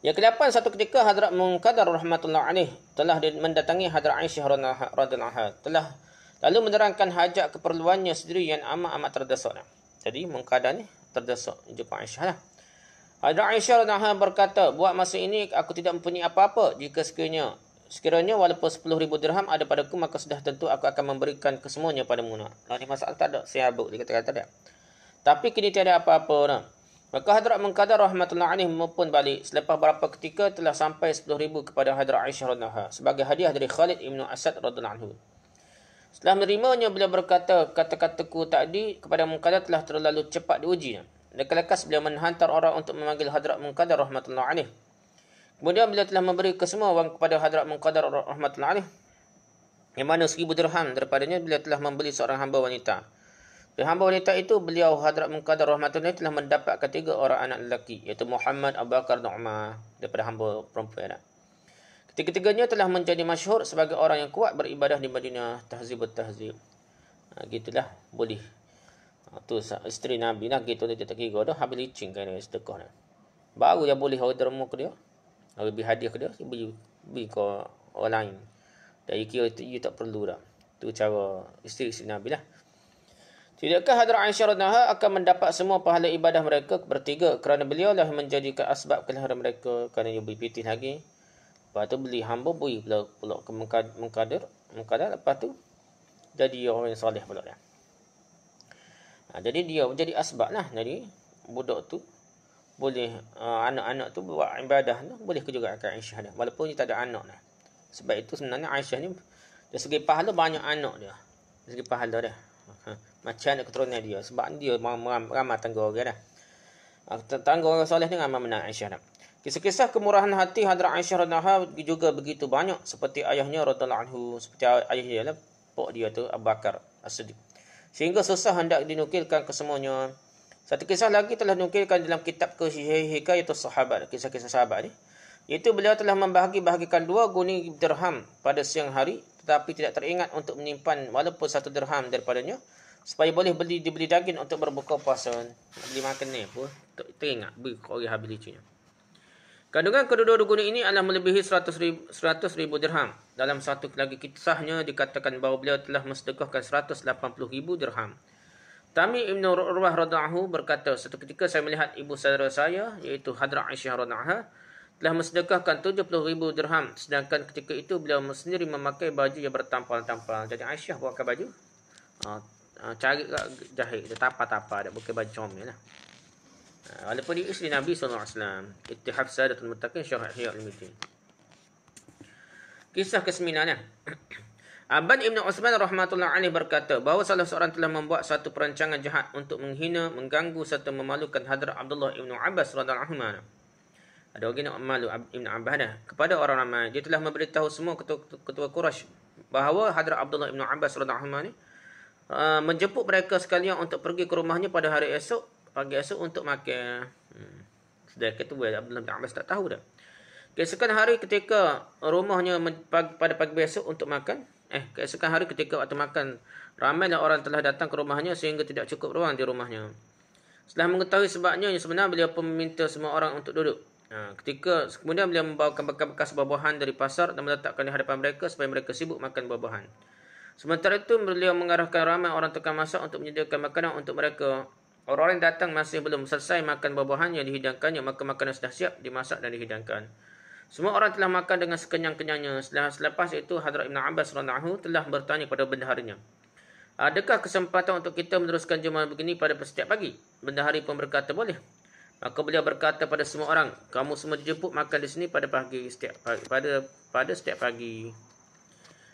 Yang ke-8, satu ketika Hadrat Munqadar rahmatullah alaih telah mendatangi Hadrat Aisyah radhiyallahu anha, telah lalu menerangkan hajat keperluannya sendiri yang amat terdesak. Jadi Munqadar ni terdesak jumpa Aisyah lah. Hadrat Aisyah radhiyallahu anha berkata, buat masa ini aku tidak mempunyai apa-apa. Jika sekiranya walaupun 10,000 dirham ada padaku, maka sudah tentu aku akan memberikan kesemuanya padamu. Ini masalah tak ada, saya habuk dia kata tak. Tapi kini tiada apa-apa dah. Maka Hadrat Munqadar rahmatullah alaih pun balik. Selepas beberapa ketika telah sampai 10,000 kepada Hadrat Aisyah radhiyallahu anha sebagai hadiah dari Khalid ibnu Asad radhiyallahu anhu. Setelah menerimanya, beliau berkata, kata-kataku tadi kepada Munqadar telah terlalu cepat diuji. Lekas beliau menghantar orang untuk memanggil Hadrat Munqadar rahmatullah alaih. Kemudian beliau telah memberi kesemua wang kepada Hadrat Munqadar rahmatullah alaih, yang mana 1,000 dirham daripadanya beliau telah membeli seorang hamba wanita. Dari hamba wanita itu, beliau Hadrat Munqadar rahmatullah telah mendapatkan 3 orang anak lelaki, iaitu Muhammad, Abu Bakar dan Umar, daripada hamba perempuan. Ketiga-tiganya telah menjadi masyhur sebagai orang yang kuat beribadah di Madinah. Tahzibut tahzib. Gitulah, boleh. Tu isteri Nabi lah, gitu dia tak kira dah, habis licin kan dia sedekah dah. Baru dia boleh orang derma ke dia, orang beri hadiah ke dia, beri ke orang lain. Jadi kira you tak perlu dah. Tu cara isteri Nabi lah. Tidakkah Hadrat Aisyah radhiyallahu anha akan mendapat semua pahala ibadah mereka bertiga kerana beliau lah menjadikan asbab kelahiran mereka, kerana dia beri pitih lagi. Lepas tu beli hamba, beri pula ke Munqadar. Lepas tu jadi orang yang soleh pula dah. Jadi dia menjadi asbab lah. Jadi budak tu boleh anak-anak tu buat ibadah tu boleh ke juga akan Aisyah dia. Walaupun dia tak ada anak dah. Sebab itu sebenarnya Aisyah ni dari segi pahala banyak anak dia. Dari segi pahala dia. Macam anak keturunan dia. Sebab dia ramai tangga orang dah. Tangga orang soleh ni ramai menang Aisyah dah. Kisah-kisah kemurahan hati Hadrat Aisyah radhiyallahu juga begitu banyak seperti ayahnya radhiyallahu anhu, seperti ayahnya ialah pok dia tu Abu Bakar As-Siddiq. Sehingga susah hendak dinukilkan kesemuanya. Satu kisah lagi telah dinukilkan dalam kitab Hikayatus Sahabat, kisah-kisah sahabat ni. Iaitu beliau telah membahagi-bahagikan 2 guni dirham pada siang hari tetapi tidak teringat untuk menyimpan walaupun 1 dirham daripadanya supaya boleh dibeli daging untuk berbuka puasa. Beli makan ni pun teringat beri orang habis licunya. Kandungan kedua-dua guni ini adalah melebihi 100 ribu dirham. Dalam satu lagi kisahnya dikatakan bahawa beliau telah mensedekahkan 180 ribu dirham. Tami Ibn Urwah radhiyallahu berkata, satu ketika saya melihat ibu saudara saya, iaitu Hadrat Aisyah radhiyallahu telah mensedekahkan 70 ribu dirham. Sedangkan ketika itu beliau sendiri memakai baju yang bertampal-tampal. Jadi Aisyah pakai baju, cari jahit, dia tapa-tapa, dia pakai baju comel lah. Walaupun dia isteri Nabi SAW. Ittihad Sadatul Muttaqin Syarah Ihya Ulumuddin. Kisah ke-9 ya. Aban Ibn Uthman rahmatullah alaih berkata bahawa salah seorang telah membuat satu perancangan jahat untuk menghina, mengganggu serta memalukan Hadrat Abdullah Ibn Abbas radhiyallahu anhu. Ada orang nak malu Ibn Abbas dah. Kepada orang ramai, dia telah memberitahu semua ketua Quraisy bahawa Hadrat Abdullah Ibn Abbas radhiyallahu anhu menjemput mereka sekalian untuk pergi ke rumahnya pada hari esok, pagi esok untuk makan. Sedangkan ketua Abdullah Ibn Abbas tak tahu dah. Keesokan hari ketika rumahnya pada pagi besok untuk makan, keesokan hari ketika waktu makan, ramailah orang telah datang ke rumahnya sehingga tidak cukup ruang di rumahnya. Setelah mengetahui sebabnya, sebenarnya beliau pun meminta semua orang untuk duduk. Kemudian beliau membawakan bekas-bekas buah-buahan dari pasar dan meletakkan di hadapan mereka supaya mereka sibuk makan buah-buahan. Sementara itu beliau mengarahkan ramai orang tukang masak untuk menyediakan makanan untuk mereka. Orang-orang yang datang masih belum selesai makan buah-buahan yang dihidangkannya, maka makanan sudah siap dimasak dan dihidangkan. Semua orang telah makan dengan sekenyang-kenyangnya. Selepas itu Hadrat Ibn Abbas radhiyallahu telah bertanya kepada bendaharinya, adakah kesempatan untuk kita meneruskan jemaah begini pada setiap pagi? Bendahari pun berkata boleh. Maka beliau berkata pada semua orang, kamu semua dijemput makan di sini pada setiap pagi.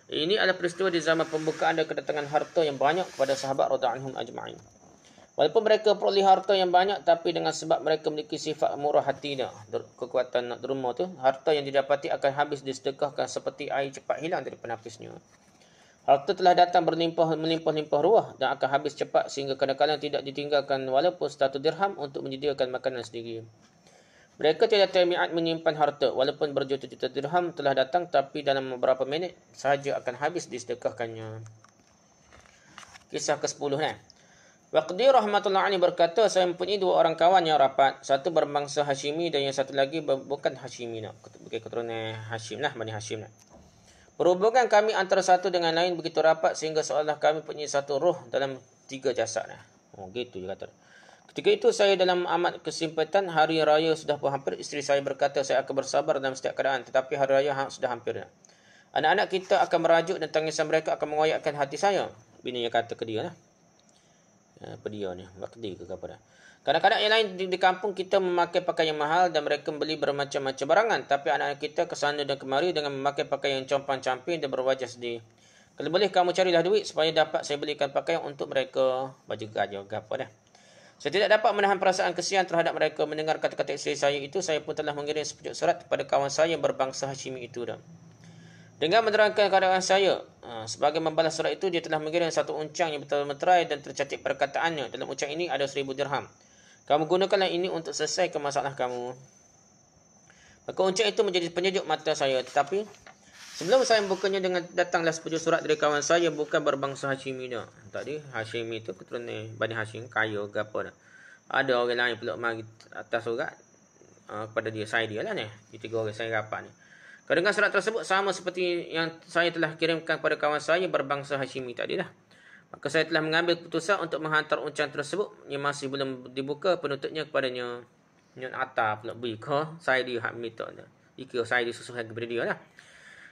Ini adalah peristiwa di zaman pembukaan dan kedatangan harta yang banyak kepada sahabat radhiyallahu anhum ajma'in. Walaupun mereka peroleh harta yang banyak, tapi dengan sebab mereka memiliki sifat murah hati dah, kekuatan nak derma tu, harta yang didapati akan habis disedekahkan seperti air cepat hilang dari penapisnya. Harta telah datang melimpah-limpah ruah dan akan habis cepat sehingga kadang-kadang tidak ditinggalkan walaupun 1 dirham untuk menyediakan makanan sendiri. Mereka tidak termiat menyimpan harta walaupun berjuta-juta dirham telah datang, tapi dalam beberapa minit sahaja akan habis disedekahkannya. Kisah ke-10 Waqdi rahmatullah alaih berkata, saya mempunyai 2 orang kawan yang rapat. Satu berbangsa Hashimi dan yang satu lagi bukan Hashimi. Keturunan Hashim lah, Bani Hashim lah. Perhubungan kami antara satu dengan lain begitu rapat sehingga seolah kami punya satu roh dalam 3 jasad. Gitu dia kata. Ketika itu saya dalam amat kesempitan, hari raya sudah pun hampir. Isteri saya berkata saya akan bersabar dalam setiap keadaan, tetapi hari raya sudah hampir. Anak-anak kita akan merajuk dan tangisan mereka akan mengoyakkan hati saya. Bininya kata ke dia lah. Apa dia ni? Waqdi ke apa dah? Kadang-kadang yang lain di kampung kita memakai pakaian mahal dan mereka membeli bermacam-macam barangan. Tapi anak-anak kita ke sana dan kemari dengan memakai pakaian compang-camping dan berwajah sedih. Kalau boleh kamu carilah duit supaya dapat saya belikan pakaian untuk mereka. Baju gajah ke apa dah. Saya tidak dapat menahan perasaan kesian terhadap mereka. Mendengar kata-kata isteri saya itu, saya pun telah mengirim sepucuk surat kepada kawan saya berbangsa Hashimi itu dah. Dengan menerangkan keadaan saya, sebagai membalas surat itu, dia telah mengirim satu uncang yang bermeterai dan tercatat perkataannya. Dalam uncang ini ada 1000 dirham. Kamu gunakanlah ini untuk selesaikan masalah kamu. Maka uncang itu menjadi penyejuk mata saya. Tetapi sebelum saya membukanya, dengan datanglah sepucuk surat dari kawan saya bukan berbangsa Hashimi dah. Tadi Hashimi itu keturunan Bani Hashim, kaya ke apa dah. Ada orang lain pula mari atas surat kepada dia, saya dia lah ni. Dia 3 orang saya rapat ni. Dengan surat tersebut sama seperti yang saya telah kirimkan kepada kawan saya berbangsa Hashimi tadi lah. Maka saya telah mengambil keputusan untuk menghantar uncang tersebut yang masih belum dibuka penutupnya kepadanya. Nyon Atta pula beri ke saya dia hak minta dah. Ikut saya disusuhkan kepada dia lah.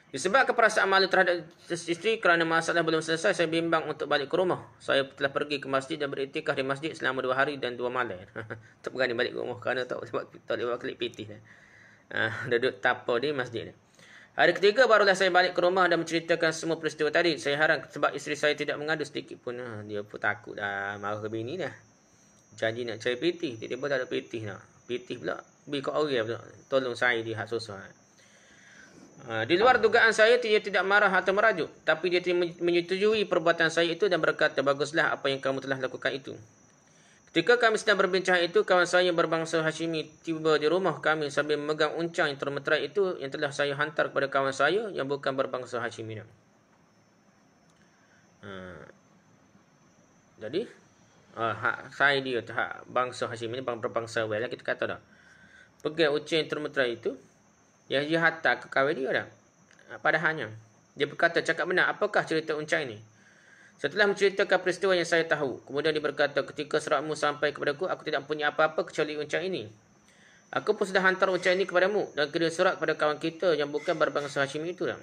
Disebabkan perasaan malu terhadap isteri kerana masalah belum selesai, saya bimbang untuk balik ke rumah. Saya telah pergi ke masjid dan beriktikaf di masjid selama 2 hari dan 2 malam. Tak berani balik ke rumah kerana tak boleh buat klik pitih. Duduk tapa di masjid. Hari ketiga barulah saya balik ke rumah dan menceritakan semua peristiwa tadi. Saya harang sebab isteri saya tidak mengadu sedikit pun. Dia pun takut dah marah ke bini dah. Janji nak cari pitih, tiba-tiba tak ada pitih dah. Pitih pula, beri kat orang pula. Tolong saya dia hak susah. Di luar dugaan saya, dia tidak marah atau merajuk. Tapi dia menyetujui perbuatan saya itu dan berkata, baguslah apa yang kamu telah lakukan itu. Ketika kami sedang berbincang itu, kawan saya berbangsa Hashimi tiba di rumah kami sambil memegang uncang yang termeterai itu yang telah saya hantar kepada kawan saya yang bukan berbangsa Hashimi. Jadi, saya dia, bangsa Hashimi ni berbangsa Wel, kita kata dah. Pegang uncang yang termeterai itu, yang dia hantar ke kawan dia dah. Padahalnya, dia berkata, cakap benar, apakah cerita uncang ini? Setelah menceritakan peristiwa yang saya tahu, kemudian dia berkata, ketika suratmu sampai kepadaku, aku tidak punya apa-apa kecuali uncang ini. Aku pun sudah hantar uncang ini kepadamu dan kirim surat kepada kawan kita yang bukan berbangsa Hashimi itu dah.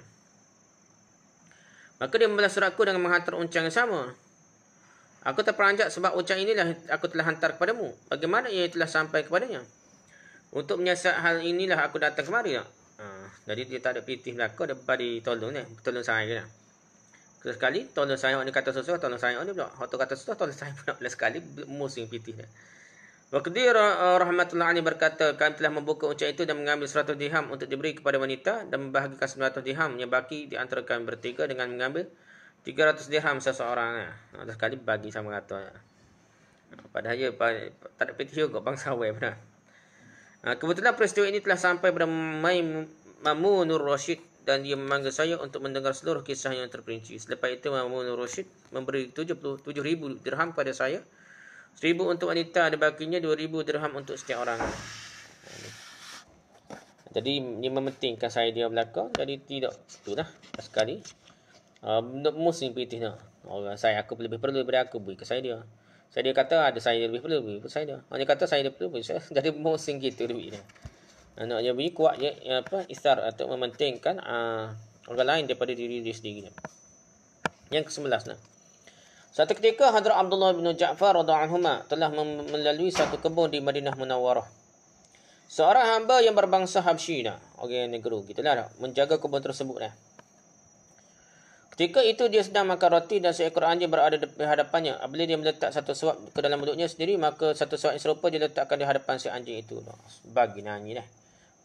Maka dia membalas suratku dengan menghantar uncang yang sama. Aku terperanjat sebab uncang inilah aku telah hantar kepadamu. Bagaimana ia telah sampai kepadanya? Untuk menyiasat hal inilah aku datang kemari tak? Jadi dia tak ada pitih belakang, dia bagi tolong ni. Tolong saya lah. Sekali, tolong saya orang ni kata sesuatu, tolong saya orang ni pula. Waktu kata sesuatu, tolong saya pula. Sekali, musim pitih dia. Waktu rahmatullah alaih berkata, kami telah membuka uncang itu dan mengambil 100 dirham untuk diberi kepada wanita dan membahagikan 900 dirham yang baki di antara kami bertiga dengan mengambil 300 dirham seseorang. Sekali bagi sama rata. Padahal dia tak ada pitih juga bangsa awal benar. Kebetulan peristiwa ini telah sampai kepada Mamunur Rashid dan dia memanggil saya untuk mendengar seluruh kisah yang terperinci. Selepas itu Mamunur Rashid memberi 77,000 dirham kepada saya. 1,000 untuk wanita dan bakinya 2,000 dirham untuk setiap orang. Jadi dia mementingkan saya dia belakang. Jadi tidak itulah sekali. Musim pitih dah. Orang saya aku lebih perlu daripada aku beri ke saya dia. Saya dia kata ada saya lebih perlu beri ke saya dia. Orang dia kata saya lebih perlu beri. Jadi musim gitu dia beri dia. Nak dia beri kuat je isar atau mementingkan orang lain daripada diri dia sendiri. Yang ke-11 nah. Satu ketika Hadrat Abdullah bin Ja'far radhiyallahu anhu telah melalui satu kebun di Madinah Munawwarah. Seorang hamba yang berbangsa Habsyi dah, orang negeri gitulah, menjaga kebun tersebut dah. Ketika itu dia sedang makan roti dan seekor anjing berada di hadapannya. Apabila dia meletak satu suap ke dalam mulutnya sendiri, maka satu suap yang serupa dia letakkan di hadapan si anjing itu. Bagi nyanyi dah.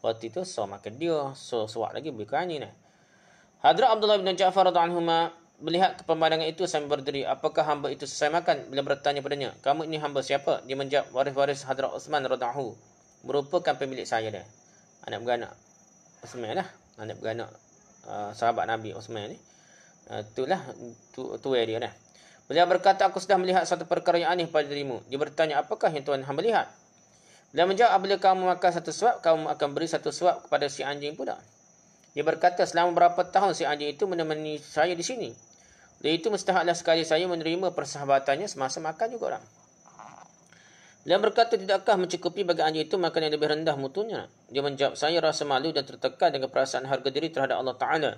Roti tu so makan dia, so suap lagi beri ke anjing dah. Hadrat Abdullah bin Ja'far radhiyallahu anhu melihat pemandangan itu sambil berdiri. Apakah hamba itu selesai makan? Bila bertanya padanya, kamu ini hamba siapa? Dia menjawab, waris-waris Hadrat Uthman radhiyallahu anhu. Merupakan pemilik saya dah. Anak beranak Uthman lah. Anak beranak sahabat Nabi Uthman ni. Itulah tuai dia dah. Beliau berkata, aku sudah melihat satu perkara yang aneh pada dirimu. Dia bertanya, apakah yang Tuhan hamba lihat? Beliau menjawab, apabila kamu makan satu suap, kamu akan beri satu suap kepada si anjing pula. Dia berkata, selama berapa tahun si anjing itu menemani saya di sini. Dari itu mustahaklah sekali saya menerima persahabatannya semasa makan juga orang. Beliau berkata, tidakkah mencukupi bagi anjing itu makan yang lebih rendah mutunya? Dia menjawab, saya rasa malu dan tertekan dengan perasaan harga diri terhadap Allah Ta'ala.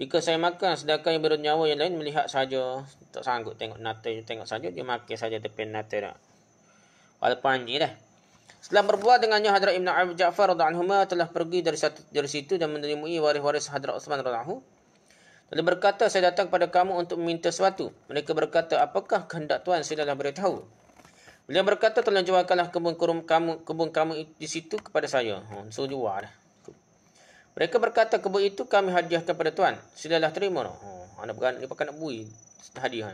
Jika saya makan, sedangkan yang bernyawa yang lain melihat saja, tak sanggup tengok natai, tengok saja, dia makan saja depan natai dah. Walaupun anjing dah. Setelah berbuat dengannya, Hadrat Ibn Abi Ja'far radhiyallahu anhu telah pergi dari situ dan menemui waris-waris Hadrat Uthman radhiyallahu anhu. Lalu berkata, saya datang kepada kamu untuk meminta sesuatu. Mereka berkata, apakah kehendak Tuan? Silalah beritahu. Beliau berkata, tolong jualkanlah kebun kamu di situ kepada saya. So jual dah. Mereka berkata, kebun itu kami hadiahkan kepada Tuan. Silalah terima. Anak beranak dia pakai nak bui hadiah.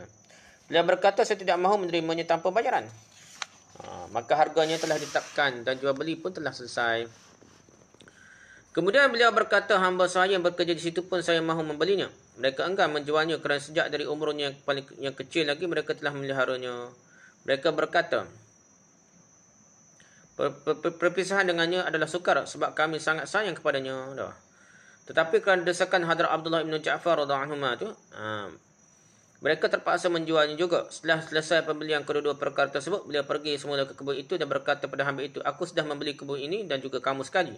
Beliau berkata, saya tidak mahu menerimanya tanpa bayaran. Maka harganya telah ditetapkan dan jual beli pun telah selesai. Kemudian beliau berkata, hamba saya yang bekerja di situ pun saya mahu membelinya. Mereka enggan menjualnya kerana sejak dari umurnya yang kecil lagi mereka telah memeliharanya. Mereka berkata, perpisahan dengannya adalah sukar sebab kami sangat sayang kepadanya. Tetapi kerana desakan Hadrat Abdullah bin Ja'far radhiyallahu anhu tu, mereka terpaksa menjualnya juga. Setelah selesai pembelian kedua-dua perkara tersebut, beliau pergi semula ke kebun itu dan berkata pada hamba itu, aku sudah membeli kebun ini dan juga kamu sekali.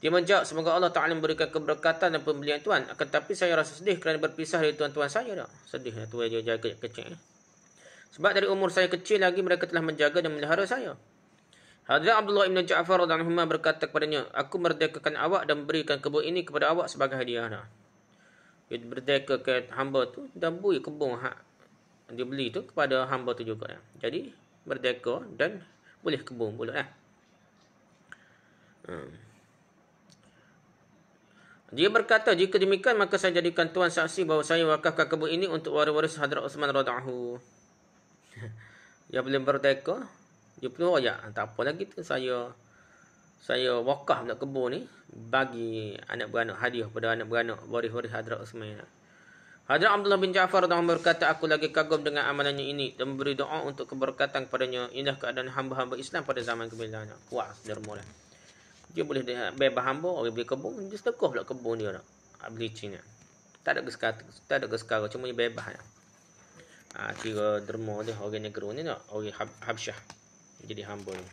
Dia menjawab, semoga Allah Ta'ala memberikan keberkatan dan pembelian tuan. Akan tapi saya rasa sedih kerana berpisah dari tuan-tuan saya dah. Sedih lah tuan dia jaga kecil. Sebab dari umur saya kecil lagi mereka telah menjaga dan memelihara saya. Hadrat Abdullah ibn Ja'far radhiyallahu anhu berkata kepadanya, aku merdekakan awak dan berikan kebun ini kepada awak sebagai hadiah dah. Dia merdekakan hamba tu dan beri kebun hak dia beli tu kepada hamba tu juga dah. Jadi merdeka dan boleh kebun pula dah. Dia berkata, jika demikian maka saya jadikan tuan saksi bahawa saya wakafkan kebun ini untuk waris-waris Hadrat Uthman radhiyallahu anhu. Dia belum merdeka, dia pun royak. Tak apa lagi tu, saya wakaf nak kebun ni bagi anak beranak, hadiah pada anak beranak waris-waris Hadrat Uthman. Hadrat Abdullah bin Ja'far radhiyallahu anhu berkata, aku lagi kagum dengan amalannya ini dan memberi doa untuk keberkatan kepadanya. Inilah keadaan hamba-hamba Islam pada zaman kebilaannya. Puas derma dah. Dia boleh bebas hamba, orang beli kebun, dia sedekah pula kebun dia dah. Beli Cina. Tak ada geskara, cuma dia bebas dah. Kira derma dia orang negara ni tak, orang Habsyah. Jadi hamba ni.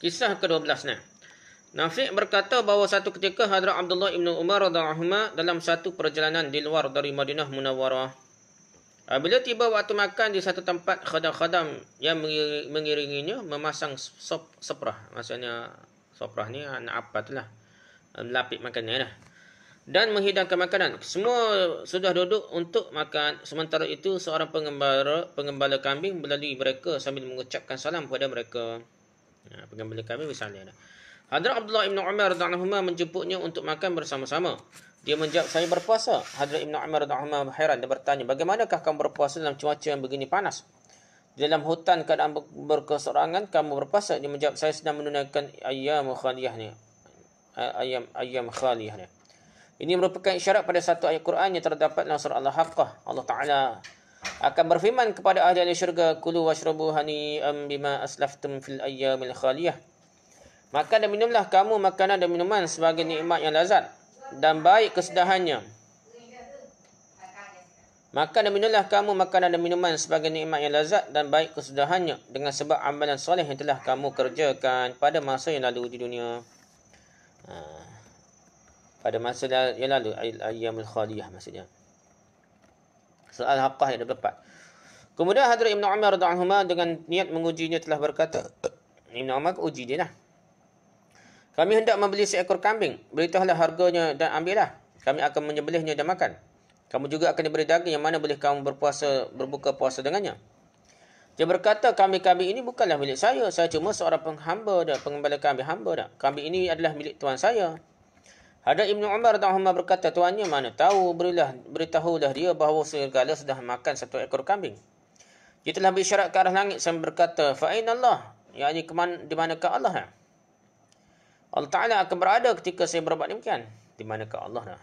Kisah ke-12 ni. Nafi' berkata bahawa satu ketika Hadrat Abdullah ibn Umar radhiyallahu anhu dalam satu perjalanan di luar dari Madinah Munawwarah. Bila tiba waktu makan di satu tempat, khadam-khadam yang mengiringinya memasang soprah. Maksudnya soprah ni apa tu lah. Melapik makannya lah. Dan menghidangkan makanan. Semua sudah duduk untuk makan. Sementara itu seorang pengembala kambing melalui mereka sambil mengucapkan salam kepada mereka. Pengembala kambing misalnya. Hadrat Abdullah ibn Umar radhiyallahu anhu menjemputnya untuk makan bersama-sama. Dia menjawab, saya berpuasa. Hadrat ibn Umar radhiyallahu anhu heran dan bertanya, bagaimanakah kamu berpuasa dalam cuaca yang begini panas? Di dalam hutan keadaan berkesorangan kamu berpuasa. Dia menjawab, saya sedang menunaikan ayyam khaliyah ni. Ayyam khaliyah ni. Ini merupakan isyarat pada satu ayat Quran yang terdapat dalam surah Al-Haqqah. Allah Ta'ala akan berfirman kepada ahli syurga, kulu washrabu hani'am bima aslaftum fil ayyamil khaliyah. Makan dan minumlah kamu makanan dan minuman sebagai nikmat yang lazat dan baik kesudahannya. Makan dan minumlah kamu makanan dan minuman sebagai nikmat yang lazat dan baik kesudahannya dengan sebab amalan soleh yang telah kamu kerjakan pada masa yang lalu di dunia. Pada masa yang lalu, ayyamul khaliyah maksudnya. Soal Haqqah yang dapat. Kemudian Hadrat Ibn Umar radhiyallahu anhu dengan niat mengujinya telah berkata, Ibn Umar uji dia lah. Kami hendak membeli seekor kambing. Beritahulah harganya dan ambillah. Kami akan menyembelihnya dan makan. Kamu juga akan diberi daging yang mana boleh kamu berbuka puasa dengannya. Dia berkata, kambing-kambing ini bukanlah milik saya. Saya cuma seorang penghamba dan pengembala kambing hamba dah. Kambing ini adalah milik tuan saya. Hadrat Ibn Umar radhiyallahu anhu berkata, tuannya mana tahu, beritahulah dia bahawa segala sudah makan satu ekor kambing. Dia telah berisyarat ke arah langit sambil berkata, fa'in Allah. Yang ini di manakah Allah? Allah Ta'ala akan berada ketika saya berbuat demikian. Di manakah Allah dah?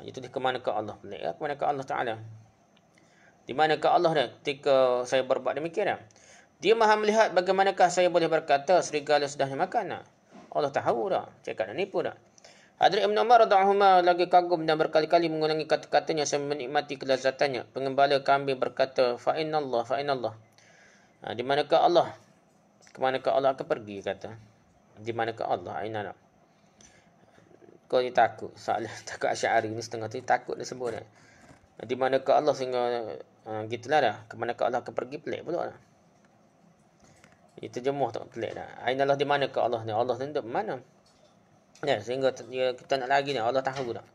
Itu di kemanakah Allah? Pelik ya? Kemanakah Allah Ta'ala? Di manakah Allah dah ketika saya berbuat demikian dah? Dia maha melihat bagaimanakah saya boleh berkata serigala sudah dimakan. Allah tahu dah. Cakap dan nipu dah. Hadrat Ibn Umar radhiyallahu anhu lagi kagum dan berkali-kali mengulangi kata-katanya sambil menikmati kelazatannya. Pengembala kambing berkata, fa'inallah, fa'inallah. Di manakah Allah? Kemanakah Allah akan pergi, kata. Di manakah Allah? Ainana. Kau ni takut. Soalan takut Asy'ari ni setengah tu takut dia sebut dah. Di manakah Allah sehingga gitulah dah. Kemanakah Allah akan pergi, pelik pula dah. Itu terjemuh tak pelik dah. Ainallah, di manakah Allah ni? Allah ni duduk mana? Ya, sehingga kita nak lagi ni Allah tahu dah.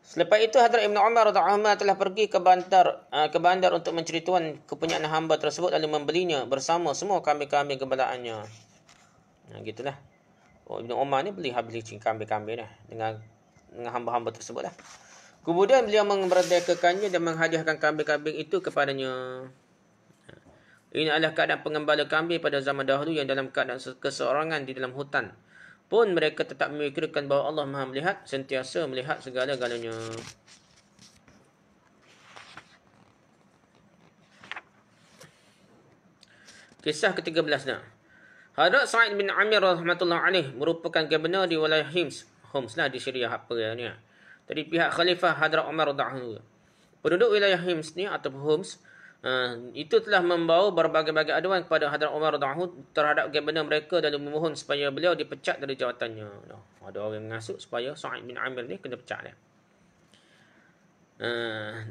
Selepas itu Hadrat Ibn Umar radhiyallahu anhu telah pergi ke bandar untuk menceritakan kepunyaan hamba tersebut lalu membelinya bersama semua kambing-kambing gembalaannya. Gitulah. Ibn Umar ni beli kambing-kambing dah dengan hamba-hamba tersebut lah. Kemudian beliau memerdekakannya dan menghadiahkan kambing-kambing itu kepadanya. Ini adalah keadaan pengembala kambing pada zaman dahulu yang dalam keadaan keseorangan di dalam hutan. Pun mereka tetap memikirkan bahawa Allah Maha melihat, sentiasa melihat segala-galanya. Kisah ke-13 dah. Hadrat Sa'id bin Amir rahmatullah alaih merupakan gubernur di wilayah Homs lah di Syria apa ni. Dari pihak Khalifah Hadrat Umar radhiyallahu anhu. Penduduk wilayah Homs ni atau Homs Itu telah membawa berbagai-bagai aduan kepada Hadrat Umar radhiyallahu anhu terhadap bagaimana mereka dan memohon supaya beliau dipecat dari jawatannya. Ada orang mengasuk supaya Sa'id bin Amir ni kena pecat dia.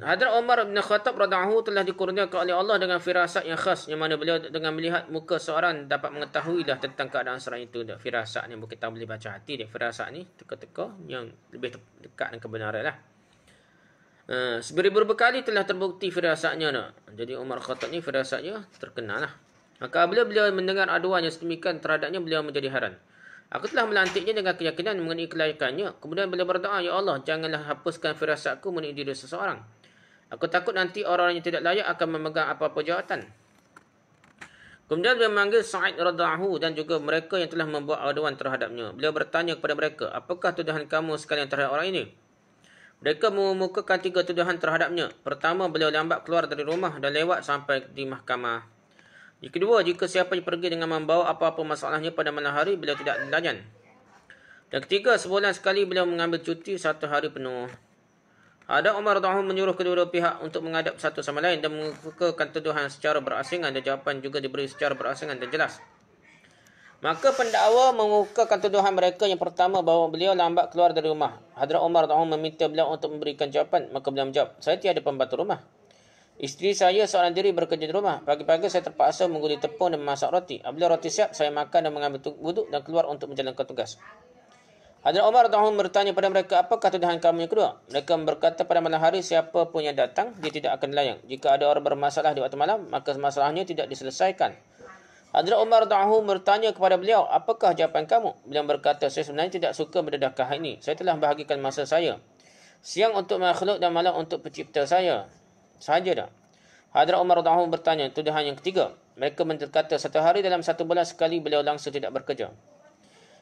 Hadrat Umar bin Khattab radhiyallahu anhu telah dikurniakan oleh Allah dengan firasat yang khas, yang mana beliau dengan melihat muka seorang dapat mengetahui dah tentang keadaan seorang itu. Firasat ni bukan kita boleh baca hati dia. Firasat ni teka-teka yang lebih dekat dengan kebenaran lah. Seberibu kali telah terbukti firasatnya nak. Jadi Umar Khattab ni firasatnya terkenal lah. Maka bila beliau mendengar aduan yang sedemikian terhadapnya, beliau menjadi heran. Aku telah melantiknya dengan keyakinan mengenai kelaikannya. Kemudian beliau berdoa, Ya Allah, janganlah hapuskan firasatku mengenai diri seseorang. Aku takut nanti orang yang tidak layak akan memegang apa-apa jawatan. Kemudian beliau memanggil Sa'id radhiyallahu anhu dan juga mereka yang telah membuat aduan terhadapnya. Beliau bertanya kepada mereka, apakah tuduhan kamu sekalian terhadap orang ini? Mereka mengemukakan 3 tuduhan terhadapnya. Pertama, beliau lambat keluar dari rumah dan lewat sampai di mahkamah. Yang kedua, jika siapa yang pergi dengan membawa apa-apa masalahnya pada malam hari, beliau tidak dilayan. Dan ketiga, sebulan sekali beliau mengambil cuti 1 hari penuh. Hadrat Umar radhiyallahu anhu menyuruh kedua-dua pihak untuk menghadap satu sama lain dan mengemukakan tuduhan secara berasingan, dan jawapan juga diberi secara berasingan dan jelas. Maka pendakwa mengemukakan tuduhan mereka yang pertama bahawa beliau lambat keluar dari rumah. Hadrat Umar radhiyallahu anhu meminta beliau untuk memberikan jawapan. Maka beliau menjawab, saya tiada pembantu rumah. Isteri saya seorang diri bekerja di rumah. Pagi-pagi saya terpaksa mengguli tepung dan memasak roti. Apabila roti siap, saya makan dan mengambil wuduk dan keluar untuk menjalankan tugas. Hadrat Umar radhiyallahu anhu bertanya pada mereka, apakah tuduhan kamu yang kedua? Mereka berkata, pada malam hari siapa pun yang datang, dia tidak akan dilayang. Jika ada orang bermasalah di waktu malam, maka masalahnya tidak diselesaikan. Hadrat Umar radhiyallahu anhu bertanya kepada beliau, apakah jawapan kamu? Beliau berkata, saya sebenarnya tidak suka mendedahkan hal ini. Saya telah bahagikan masa saya. Siang untuk makhluk dan malam untuk pencipta saya. Sahaja dah. Hadrat Umar radhiyallahu anhu bertanya, tuduhan yang ketiga. Mereka berkata, 1 hari dalam 1 bulan sekali beliau langsung tidak bekerja.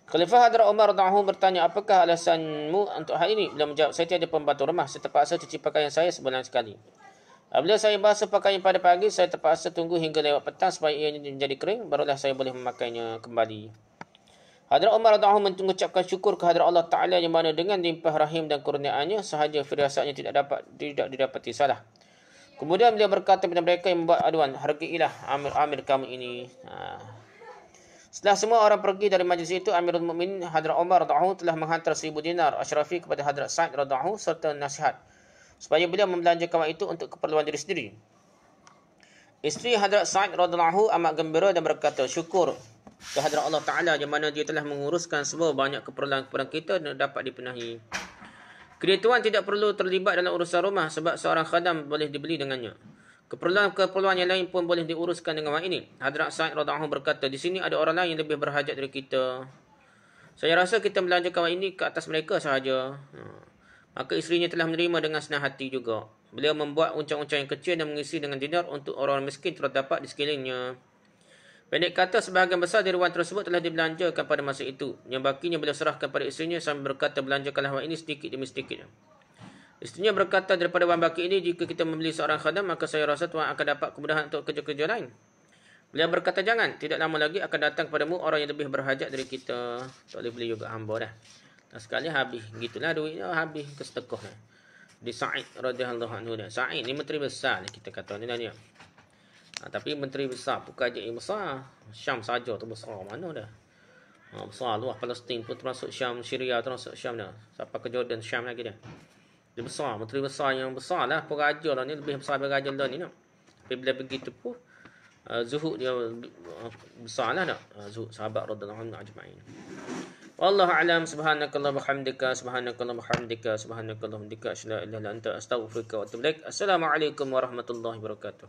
Khalifah Hadrat Umar radhiyallahu anhu bertanya, apakah alasanmu untuk hal ini? Beliau menjawab, saya tiada pembantu rumah. Saya terpaksa cuci pakaian saya sebulan sekali. Apabila saya basuh pakaian pada pagi, saya terpaksa tunggu hingga lewat petang supaya ia menjadi kering, barulah saya boleh memakainya kembali. Hadrat Umar radhiyallahu anhu mengucapkan syukur kehadrat Allah Ta'ala yang mana dengan limpah rahim dan kurniaannya, sahaja firasatnya tidak didapati salah. Kemudian beliau berkata kepada mereka yang membuat aduan, hargailah Amir kamu ini. Setelah semua orang pergi dari majlis itu, Amirul Mukminin Hadrat Umar radhiyallahu anhu telah menghantar 1000 dinar Ashrafi kepada Hadrat Sa'id radhiyallahu anhu serta nasihat supaya beliau membelanjakan wang itu untuk keperluan diri sendiri. Isteri Hadrat Sa'id radhiyallahu anhu amat gembira dan berkata, syukur kehadrat Allah Ta'ala yang mana dia telah menguruskan semua banyak keperluan-keperluan kita dan dapat dipenuhi. Kedua tuan tidak perlu terlibat dalam urusan rumah sebab seorang khadam boleh dibeli dengannya. Keperluan-keperluan yang lain pun boleh diuruskan dengan wang ini. Hadrat Sa'id radhiyallahu anhu berkata, di sini ada orang lain yang lebih berhajat dari kita. Saya rasa kita belanjakan wang ini ke atas mereka sahaja. Maka isterinya telah menerima dengan senang hati juga. Beliau membuat uncang-uncang yang kecil dan mengisi dengan dinar untuk orang miskin terdapat di sekelilingnya. Pendek kata, sebahagian besar dari wang tersebut telah dibelanjakan pada masa itu. Yang bakinya beliau serahkan pada isterinya sambil berkata, belanjakanlah wang ini sedikit demi sedikit. Isterinya berkata, daripada wang baki ini, jika kita membeli seorang khadam, maka saya rasa tuan akan dapat kemudahan untuk kerja-kerja lain. Beliau berkata, jangan. Tidak lama lagi akan datang kepadamu orang yang lebih berhajat dari kita. Tak boleh beli juga hamba dah. Sekali habis. Gitulah duitnya habis ke setekoh. Di Sa'id radhiyallahu anhu dah. Sa'id ni menteri besar ni kita kata ni dia. Tapi menteri besar bukan je yang besar. Syam saja tu besar mana dah. Besar luar Palestin pun termasuk Syam, Syria termasuk Syam dah. Sampai ke Jordan, Syam lagi dah. Dia besar, menteri besar yang besar lah. Peraja lah ni lebih besar daripada raja lah ni nak. Tapi bila begitu pun zuhud dia besar lah nak. Zuhud sahabat radhiyallahu anhu ajma'in. Wallahu a'lam. Subhanakallah bihamdika, subhanakallah bihamdika, subhanakallah bihamdika, asyhadu an la ilaha illa anta, astaghfiruka wa atubu ilaik. Assalamualaikum warahmatullahi wabarakatuh.